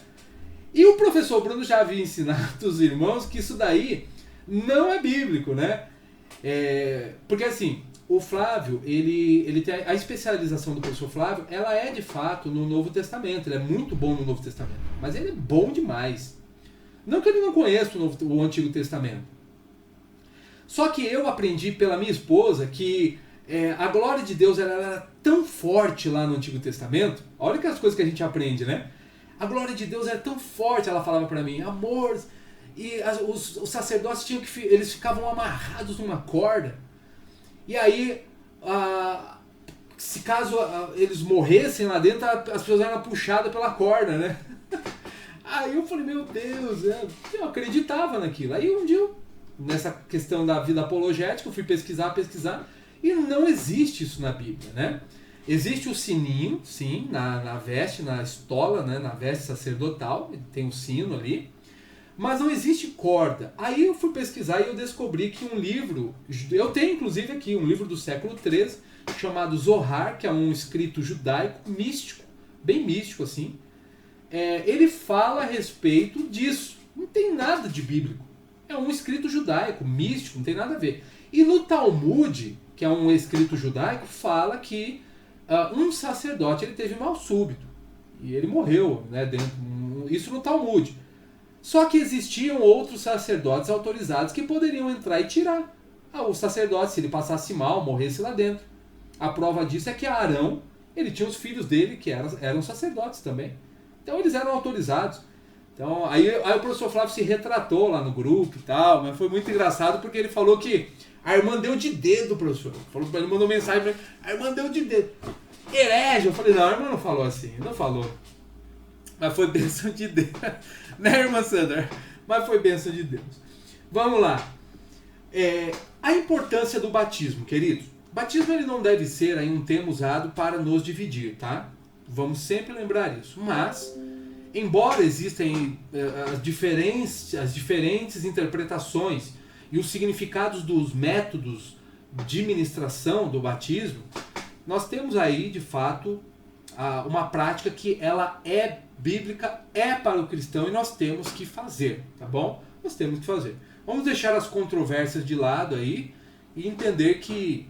E o professor Bruno já havia ensinado os irmãos que isso daí não é bíblico, né? Porque assim, o Flávio, ele tem a especialização do professor Flávio, ela é de fato no Novo Testamento, ele é muito bom no Novo Testamento, mas ele é bom demais. Não que ele não conheça o Antigo Testamento. Só que eu aprendi pela minha esposa que a glória de Deus ela era tão forte lá no Antigo Testamento. Olha que as coisas que a gente aprende, né? A glória de Deus era tão forte, ela falava pra mim, amor, e os sacerdotes eles ficavam amarrados numa corda. E aí, se caso eles morressem lá dentro, as pessoas eram puxadas pela corda, né? Aí eu falei, meu Deus, eu acreditava naquilo. Aí um dia, nessa questão da vida apologética, eu fui pesquisar, e não existe isso na Bíblia, né? Existe o sininho, sim, na veste, na estola, né? Na veste sacerdotal, tem um sino ali, mas não existe corda. Aí eu fui pesquisar e eu descobri que um livro, eu tenho inclusive aqui, um livro do século XIII, chamado Zohar, que é um escrito judaico, místico, bem místico assim, ele fala a respeito disso. Não tem nada de bíblico. É um escrito judaico, místico, não tem nada a ver. E no Talmud, que é um escrito judaico, fala que um sacerdote ele teve mal súbito. E ele morreu, né, isso no Talmud. Só que existiam outros sacerdotes autorizados que poderiam entrar e tirar o sacerdote se ele passasse mal, morresse lá dentro. A prova disso é que Arão, ele tinha os filhos dele que eram sacerdotes também. Então eles eram autorizados. Então aí o professor Flávio se retratou lá no grupo e tal, mas foi muito engraçado porque ele falou que a irmã deu de dedo, professor. Ele mandou mensagem pra ele, a irmã deu de dedo. Herege. Eu falei, não, a irmã não falou assim, não falou. Mas foi bênção de Deus. Né, irmã Sandra? Mas foi bênção de Deus. Vamos lá. A importância do batismo, queridos. Batismo ele não deve ser aí um termo usado para nos dividir, tá? Vamos sempre lembrar isso. Mas, embora existem as diferentes interpretações e os significados dos métodos de ministração do batismo, nós temos aí, de fato, uma prática que ela é bíblica, é para o cristão e nós temos que fazer, tá bom? Nós temos que fazer. Vamos deixar as controvérsias de lado aí e entender que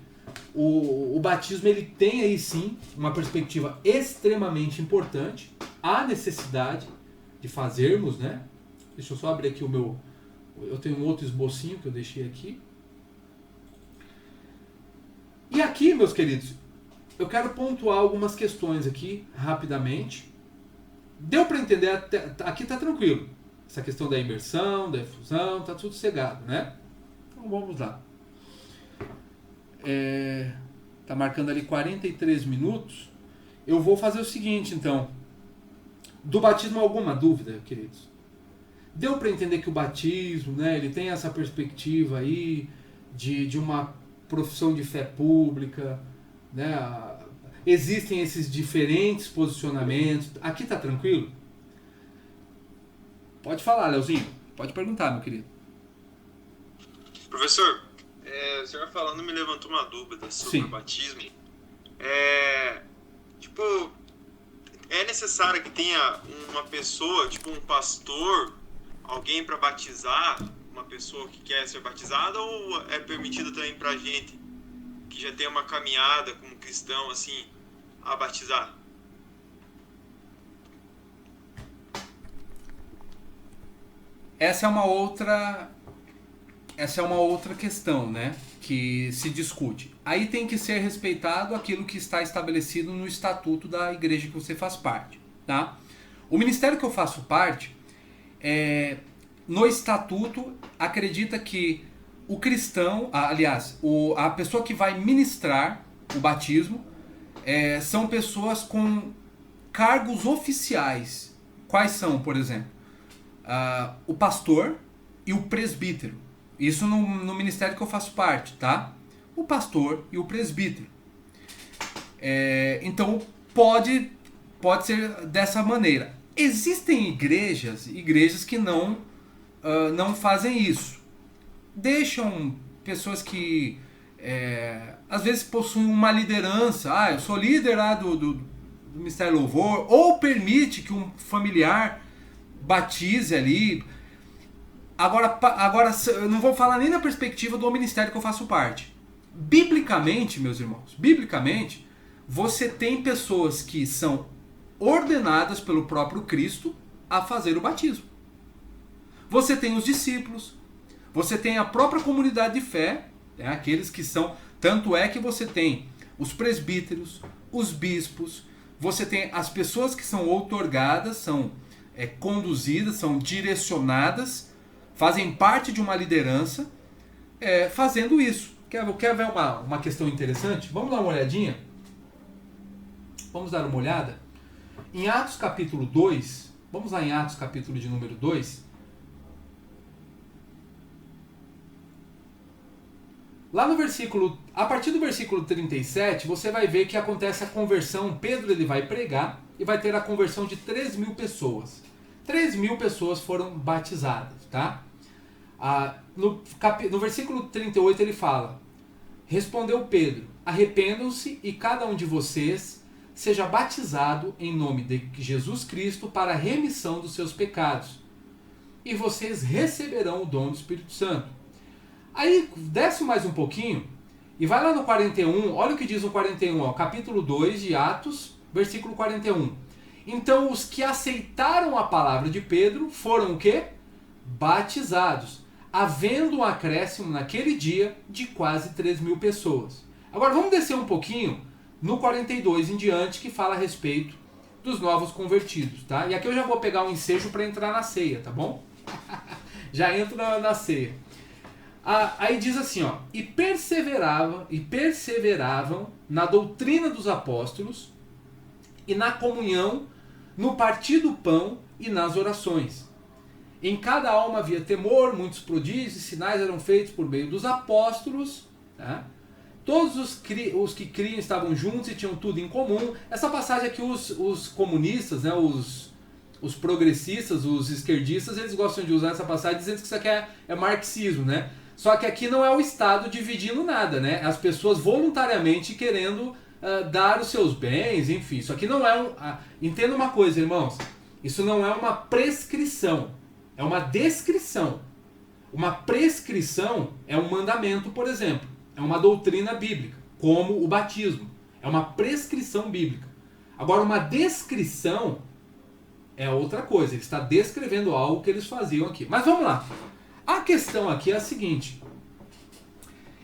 o batismo ele tem aí sim uma perspectiva extremamente importante, há necessidade de fazermos, né? Deixa eu só abrir aqui eu tenho um outro esbocinho que eu deixei aqui. E aqui, meus queridos, eu quero pontuar algumas questões aqui, rapidamente. Deu para entender? Aqui tá tranquilo. Essa questão da imersão, da efusão, tá tudo cegado, né? Então vamos lá. Tá marcando ali 43 minutos. Eu vou fazer o seguinte, então. Do batismo, alguma dúvida, queridos? Deu para entender que o batismo, né, ele tem essa perspectiva aí de uma profissão de fé pública, né? Existem esses diferentes posicionamentos. Aqui tá tranquilo? Pode falar, Leozinho. Pode perguntar, meu querido. Professor, o senhor falando me levantou uma dúvida sobre o batismo. É necessário que tenha uma pessoa, tipo um pastor, alguém para batizar uma pessoa que quer ser batizada, ou é permitido também pra gente que já tem uma caminhada como cristão assim a batizar? Essa é uma outra questão, né, que se discute. Aí tem que ser respeitado aquilo que está estabelecido no estatuto da igreja que você faz parte, tá? O ministério que eu faço parte, no estatuto, acredita que o cristão, a pessoa que vai ministrar o batismo, são pessoas com cargos oficiais quais são, por exemplo, o pastor e o presbítero. Isso no ministério que eu faço parte, tá? O pastor e o presbítero. Então, pode ser dessa maneira. Existem igrejas que não fazem isso. Deixam pessoas que às vezes possuem uma liderança. Eu sou líder lá do Ministério Louvor. Ou permite que um familiar batize ali. Agora eu não vou falar nem na perspectiva do ministério que eu faço parte. Biblicamente, meus irmãos, você tem pessoas que são ordenadas pelo próprio Cristo a fazer o batismo. Você tem os discípulos, você tem a própria comunidade de fé, aqueles que são... Tanto é que você tem os presbíteros, os bispos, você tem as pessoas que são outorgadas, são conduzidas, são direcionadas, fazem parte de uma liderança, fazendo isso. Quer ver uma questão interessante? Vamos dar uma olhadinha? Vamos dar uma olhada? Em Atos capítulo 2, vamos lá em Atos capítulo de número 2. Lá no versículo, a partir do versículo 37, você vai ver que acontece a conversão. Pedro ele vai pregar e vai ter a conversão de 3.000 pessoas. 3.000 pessoas foram batizadas, tá? No versículo 38 ele fala: respondeu Pedro, arrependam-se e cada um de vocês seja batizado em nome de Jesus Cristo para a remissão dos seus pecados, e vocês receberão o dom do Espírito Santo. Aí desce mais um pouquinho e vai lá no 41, olha o que diz o 41, capítulo 2 de Atos, versículo 41. Então os que aceitaram a palavra de Pedro foram o quê? Batizados, havendo um acréscimo naquele dia de quase 3.000 pessoas. Agora vamos descer um pouquinho no 42 em diante, que fala a respeito dos novos convertidos, tá? E aqui eu já vou pegar um ensejo para entrar na ceia, tá bom? Já entro na ceia. Aí diz assim, e perseveravam na doutrina dos apóstolos e na comunhão, no partir do pão e nas orações. Em cada alma havia temor, muitos prodígios e sinais eram feitos por meio dos apóstolos, tá? Todos os que criam estavam juntos e tinham tudo em comum. Essa passagem aqui, os comunistas, né, os progressistas, os esquerdistas, eles gostam de usar essa passagem dizendo que isso aqui é marxismo, né? Só que aqui não é o Estado dividindo nada, né? As pessoas voluntariamente querendo dar os seus bens, enfim. Isso aqui não é entenda uma coisa, irmãos. Isso não é uma prescrição, é uma descrição. Uma prescrição é um mandamento, por exemplo. É uma doutrina bíblica, como o batismo. É uma prescrição bíblica. Agora, uma descrição é outra coisa. Ele está descrevendo algo que eles faziam aqui. Mas vamos lá. A questão aqui é a seguinte.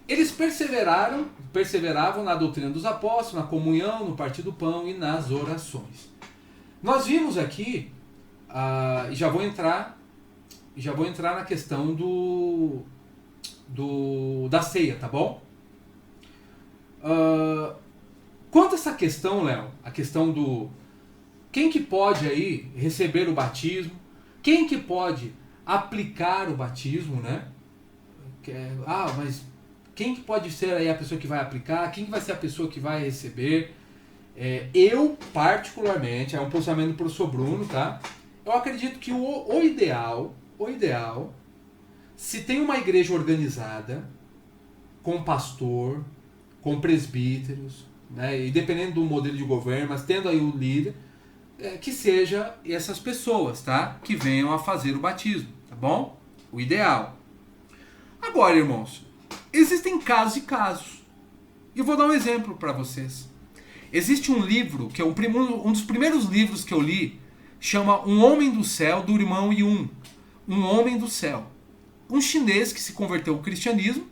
Eles perseveravam na doutrina dos apóstolos, na comunhão, no partir do pão e nas orações. Nós vimos aqui, e já vou entrar na questão da ceia, tá bom? Quanto a essa questão, Léo, a questão do quem que pode aí receber o batismo, quem que pode aplicar o batismo, né? Mas quem que pode ser aí a pessoa que vai aplicar, quem que vai ser a pessoa que vai receber? Eu, particularmente, é um posicionamento do professor Bruno, tá? Eu acredito que o ideal, se tem uma igreja organizada, com pastor, com presbíteros, né, e dependendo do modelo de governo, mas tendo aí o líder, que seja essas pessoas, tá? Que venham a fazer o batismo, tá bom? O ideal. Agora, irmãos, existem casos e casos. E eu vou dar um exemplo para vocês. Existe um livro, que é um dos primeiros livros que eu li, chama Um Homem do Céu, do irmão Yun. Um Homem do Céu. Um chinês que se converteu ao cristianismo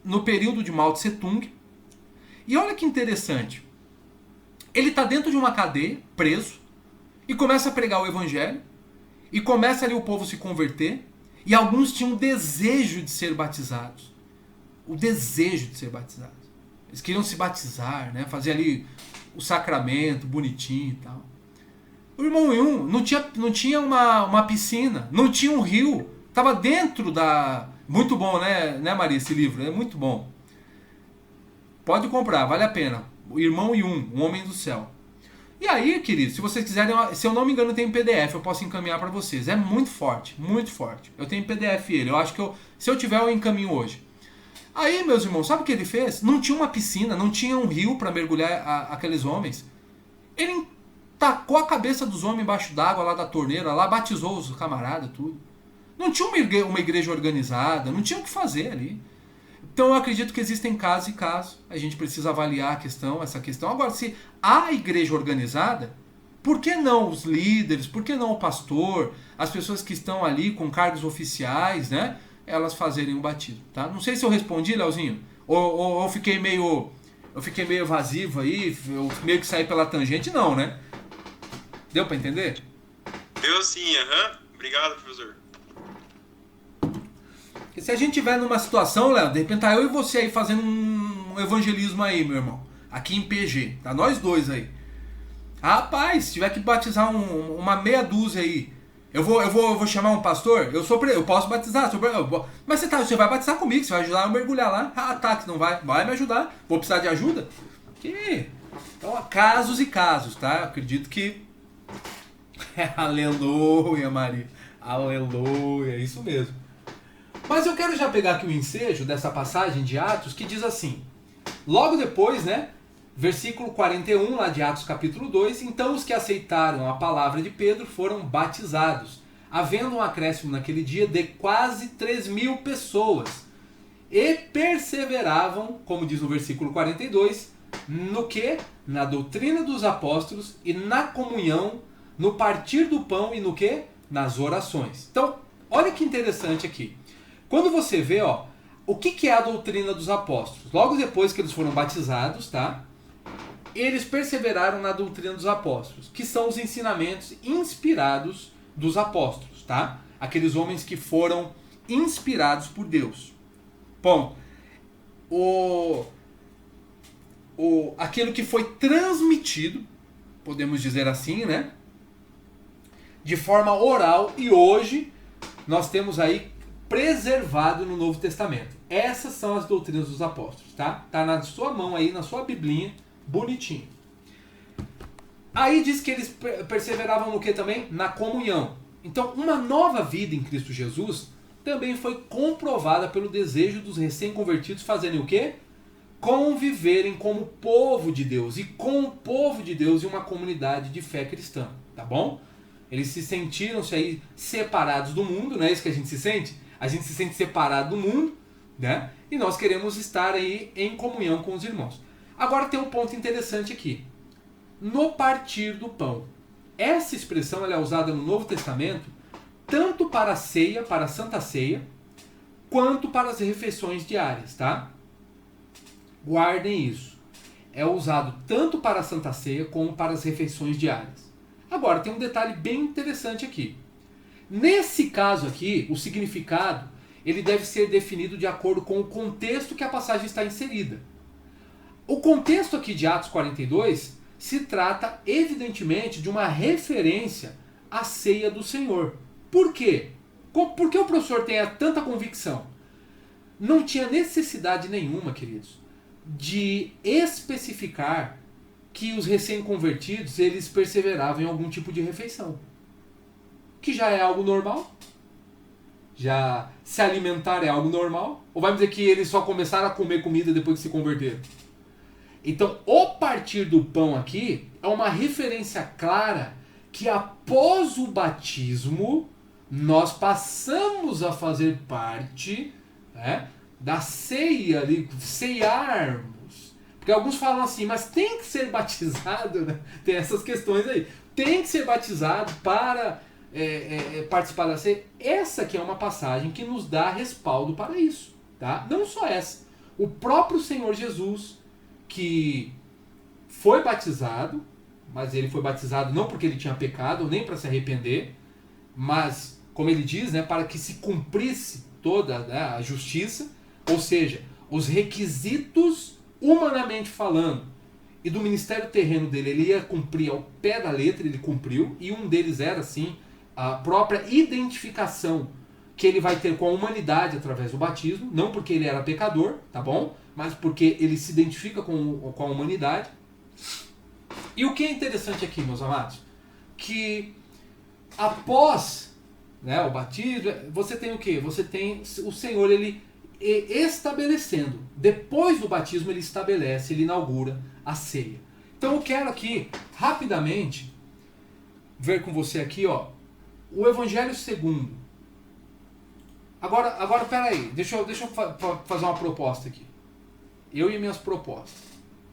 no período de Mao Tse Tung. E olha que interessante. Ele está dentro de uma cadeia, preso, e começa a pregar o evangelho, e começa ali o povo se converter, e alguns tinham desejo de ser batizados. O desejo de ser batizados. Eles queriam se batizar, né? Fazer ali o sacramento bonitinho e tal. O irmão Yun não tinha uma piscina, não tinha um rio, estava dentro da... Muito bom, né, Maria, esse livro, é muito bom. Pode comprar, vale a pena. O irmão Yun, o Homem do Céu. E aí, queridos, se vocês quiserem, se eu não me engano, tem PDF, eu posso encaminhar para vocês. É muito forte, muito forte. Eu tenho PDF ele, eu acho que se eu tiver, eu encaminho hoje. Aí, meus irmãos, sabe o que ele fez? Não tinha uma piscina, não tinha um rio para mergulhar aqueles homens. Ele tacou a cabeça dos homens embaixo d'água lá da torneira, lá batizou os camaradas, tudo. Não tinha uma igreja organizada, não tinha o que fazer ali. Então eu acredito que existem casos e casos. A gente precisa avaliar essa questão. Agora, se há igreja organizada, por que não os líderes, por que não o pastor, as pessoas que estão ali com cargos oficiais, né? Elas fazerem o batismo, tá? Não sei se eu respondi, Leozinho, ou eu fiquei meio evasivo aí, eu meio que saí pela tangente, não, né? Deu pra entender? Deu sim, aham. Obrigado, professor. Porque se a gente tiver numa situação, Léo, de repente tá eu e você aí fazendo um evangelismo aí, meu irmão, aqui em PG, tá nós dois aí. Rapaz, se tiver que batizar uma meia dúzia aí, eu vou chamar um pastor, eu posso batizar, mas você vai batizar comigo, você vai ajudar a mergulhar lá. Ah, tá, que não vai me ajudar, vou precisar de ajuda? Então, casos e casos, tá? Eu acredito que... Aleluia, Maria, aleluia, isso mesmo. Mas eu quero já pegar aqui o ensejo dessa passagem de Atos, que diz assim, logo depois, né, versículo 41, lá de Atos capítulo 2, então os que aceitaram a palavra de Pedro foram batizados, havendo um acréscimo naquele dia de quase 3.000 pessoas, e perseveravam, como diz no versículo 42, no que? Na doutrina dos apóstolos e na comunhão, no partir do pão e no que? Nas orações. Então, olha que interessante aqui. Quando você vê, ó, o que é a doutrina dos apóstolos? Logo depois que eles foram batizados, tá? Eles perseveraram na doutrina dos apóstolos, que são os ensinamentos inspirados dos apóstolos, tá? Aqueles homens que foram inspirados por Deus. Bom, aquilo que foi transmitido, podemos dizer assim, né? De forma oral, e hoje nós temos aí preservado no Novo Testamento. Essas são as doutrinas dos apóstolos, tá? Tá na sua mão aí, na sua biblinha, bonitinho. Aí diz que eles perseveravam no que também? Na comunhão. Então, uma nova vida em Cristo Jesus também foi comprovada pelo desejo dos recém-convertidos fazerem o quê? Conviverem como povo de Deus, e com o povo de Deus e uma comunidade de fé cristã, tá bom? Eles se sentiram-se aí separados do mundo, não é isso que a gente se sente? A gente se sente separado do mundo, né? E nós queremos estar aí em comunhão com os irmãos. Agora tem um ponto interessante aqui. No partir do pão. Essa expressão ela é usada no Novo Testamento tanto para a ceia, para a Santa Ceia, quanto para as refeições diárias, tá? Guardem isso. É usado tanto para a Santa Ceia como para as refeições diárias. Agora, tem um detalhe bem interessante aqui. Nesse caso aqui, o significado ele deve ser definido de acordo com o contexto que a passagem está inserida. O contexto aqui de Atos 42 se trata, evidentemente, de uma referência à ceia do Senhor. Por quê? Por que o professor tem tanta convicção? Não tinha necessidade nenhuma, queridos, de especificar que os recém-convertidos eles perseveravam em algum tipo de refeição. Que já é algo normal? Já se alimentar é algo normal? Ou vai dizer que eles só começaram a comer comida depois que se converteram? Então, o partir do pão aqui é uma referência clara que após o batismo nós passamos a fazer parte, né, da ceia, de ceiarmos. Porque alguns falam assim, mas tem que ser batizado, né? Tem essas questões aí. Tem que ser batizado para participar da ceia. Essa aqui é uma passagem que nos dá respaldo para isso, tá? Não só essa. O próprio Senhor Jesus, que foi batizado, mas ele foi batizado não porque ele tinha pecado, nem para se arrepender, mas, como ele diz, né, para que se cumprisse toda, né, a justiça, ou seja, os requisitos, humanamente falando, e do ministério terreno dele. Ele ia cumprir ao pé da letra, ele cumpriu, e um deles era, assim, a própria identificação que ele vai ter com a humanidade através do batismo, não porque ele era pecador, tá bom? Mas porque ele se identifica com a humanidade. E o que é interessante aqui, meus amados, que após, né, o batismo, você tem o quê? Você tem o Senhor, ele estabelecendo. Depois do batismo, ele estabelece, ele inaugura a ceia. Então eu quero aqui, rapidamente, ver com você aqui, ó, o Evangelho segundo. Agora peraí, deixa eu fazer uma proposta aqui. Eu e minhas propostas.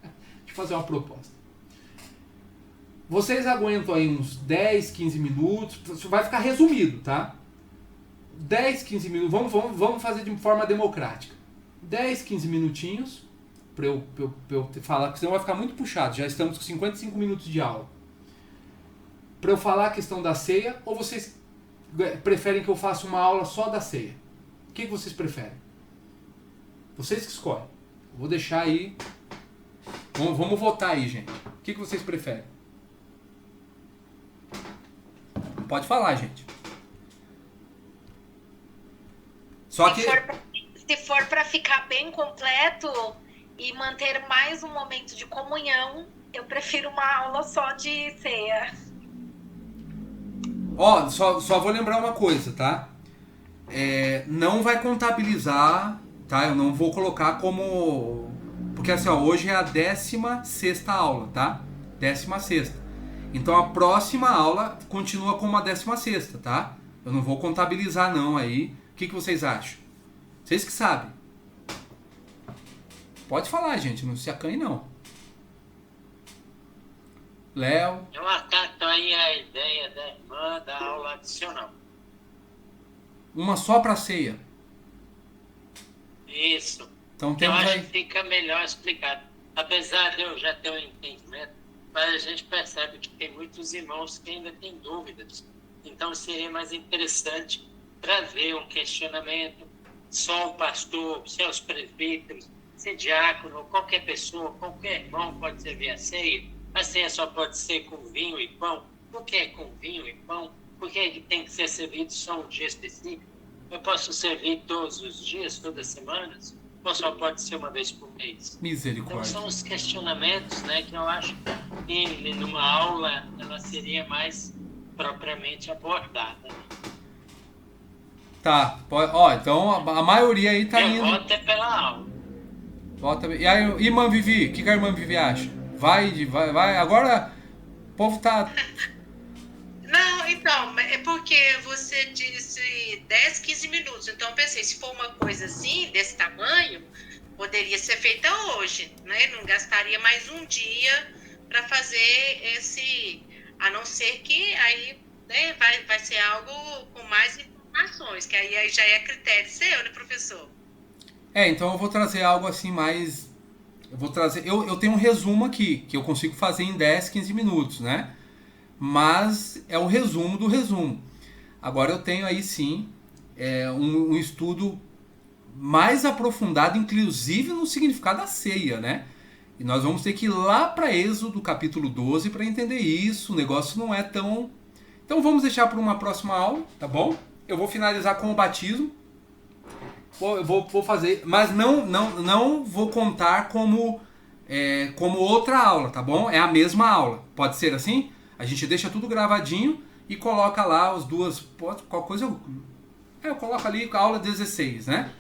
Deixa eu fazer uma proposta. Vocês aguentam aí uns 10, 15 minutos, isso vai ficar resumido, tá? 10, 15 minutos, vamos fazer de forma democrática. 10, 15 minutinhos, para eu falar, porque senão vai ficar muito puxado, já estamos com 55 minutos de aula. Para eu falar a questão da ceia, ou vocês preferem que eu faça uma aula só da ceia? O que vocês preferem? Vocês que escolhem. Vou deixar aí. Vamos votar aí, gente. O que vocês preferem? Pode falar, gente. Só que... Se for para ficar bem completo e manter mais um momento de comunhão, eu prefiro uma aula só de ceia. Ó, só vou lembrar uma coisa, tá? Não vai contabilizar, tá? Eu não vou colocar como... Porque assim, ó, hoje é a 16ª aula, tá? 16ª. Então a próxima aula continua como a 16ª, tá? Eu não vou contabilizar não aí. O que vocês acham? Vocês que sabem. Pode falar, gente. Não se acanhe, não. Léo. Eu acato aí a ideia da irmã da aula adicional. Uma só para ceia. Isso. Então Eu temos acho aí... que fica melhor explicado. Apesar de eu já ter um entendimento, mas a gente percebe que tem muitos irmãos que ainda têm dúvidas. Então seria mais interessante trazer um questionamento. Só o pastor, seus presbíteros, ser diácono, qualquer pessoa, qualquer irmão pode servir a ceia. A ceia só pode ser com vinho e pão. Por que com vinho e pão? Por que tem que ser servido só um dia específico? Eu posso servir todos os dias, todas as semanas? Ou só pode ser uma vez por mês? Misericórdia. Então são os questionamentos, né, que eu acho que numa aula ela seria mais propriamente abordada. Né? Tá, ó, então a maioria aí tá indo... Eu voto é pela aula. Vota... E aí, irmã Vivi, o que a irmã Vivi acha? Vai, agora o povo tá... Não, então, é porque você disse 10, 15 minutos. Então eu pensei, se for uma coisa assim, desse tamanho, poderia ser feita hoje, né? Não gastaria mais um dia para fazer esse... A não ser que aí, né, vai ser algo com mais informações, que aí já é critério seu, né, professor? Então eu vou trazer algo assim mais... Eu tenho um resumo aqui, que eu consigo fazer em 10, 15 minutos, né? Mas é o resumo do resumo. Agora eu tenho aí sim um estudo mais aprofundado, inclusive no significado da ceia, né? E nós vamos ter que ir lá para Êxodo, capítulo 12, para entender isso. O negócio não é tão... Então vamos deixar para uma próxima aula, tá bom? Eu vou finalizar com o batismo. Eu vou fazer, mas não vou contar como outra aula, tá bom? É a mesma aula. Pode ser assim? A gente deixa tudo gravadinho e coloca lá as duas... Qual coisa eu coloco ali com a aula 16, né?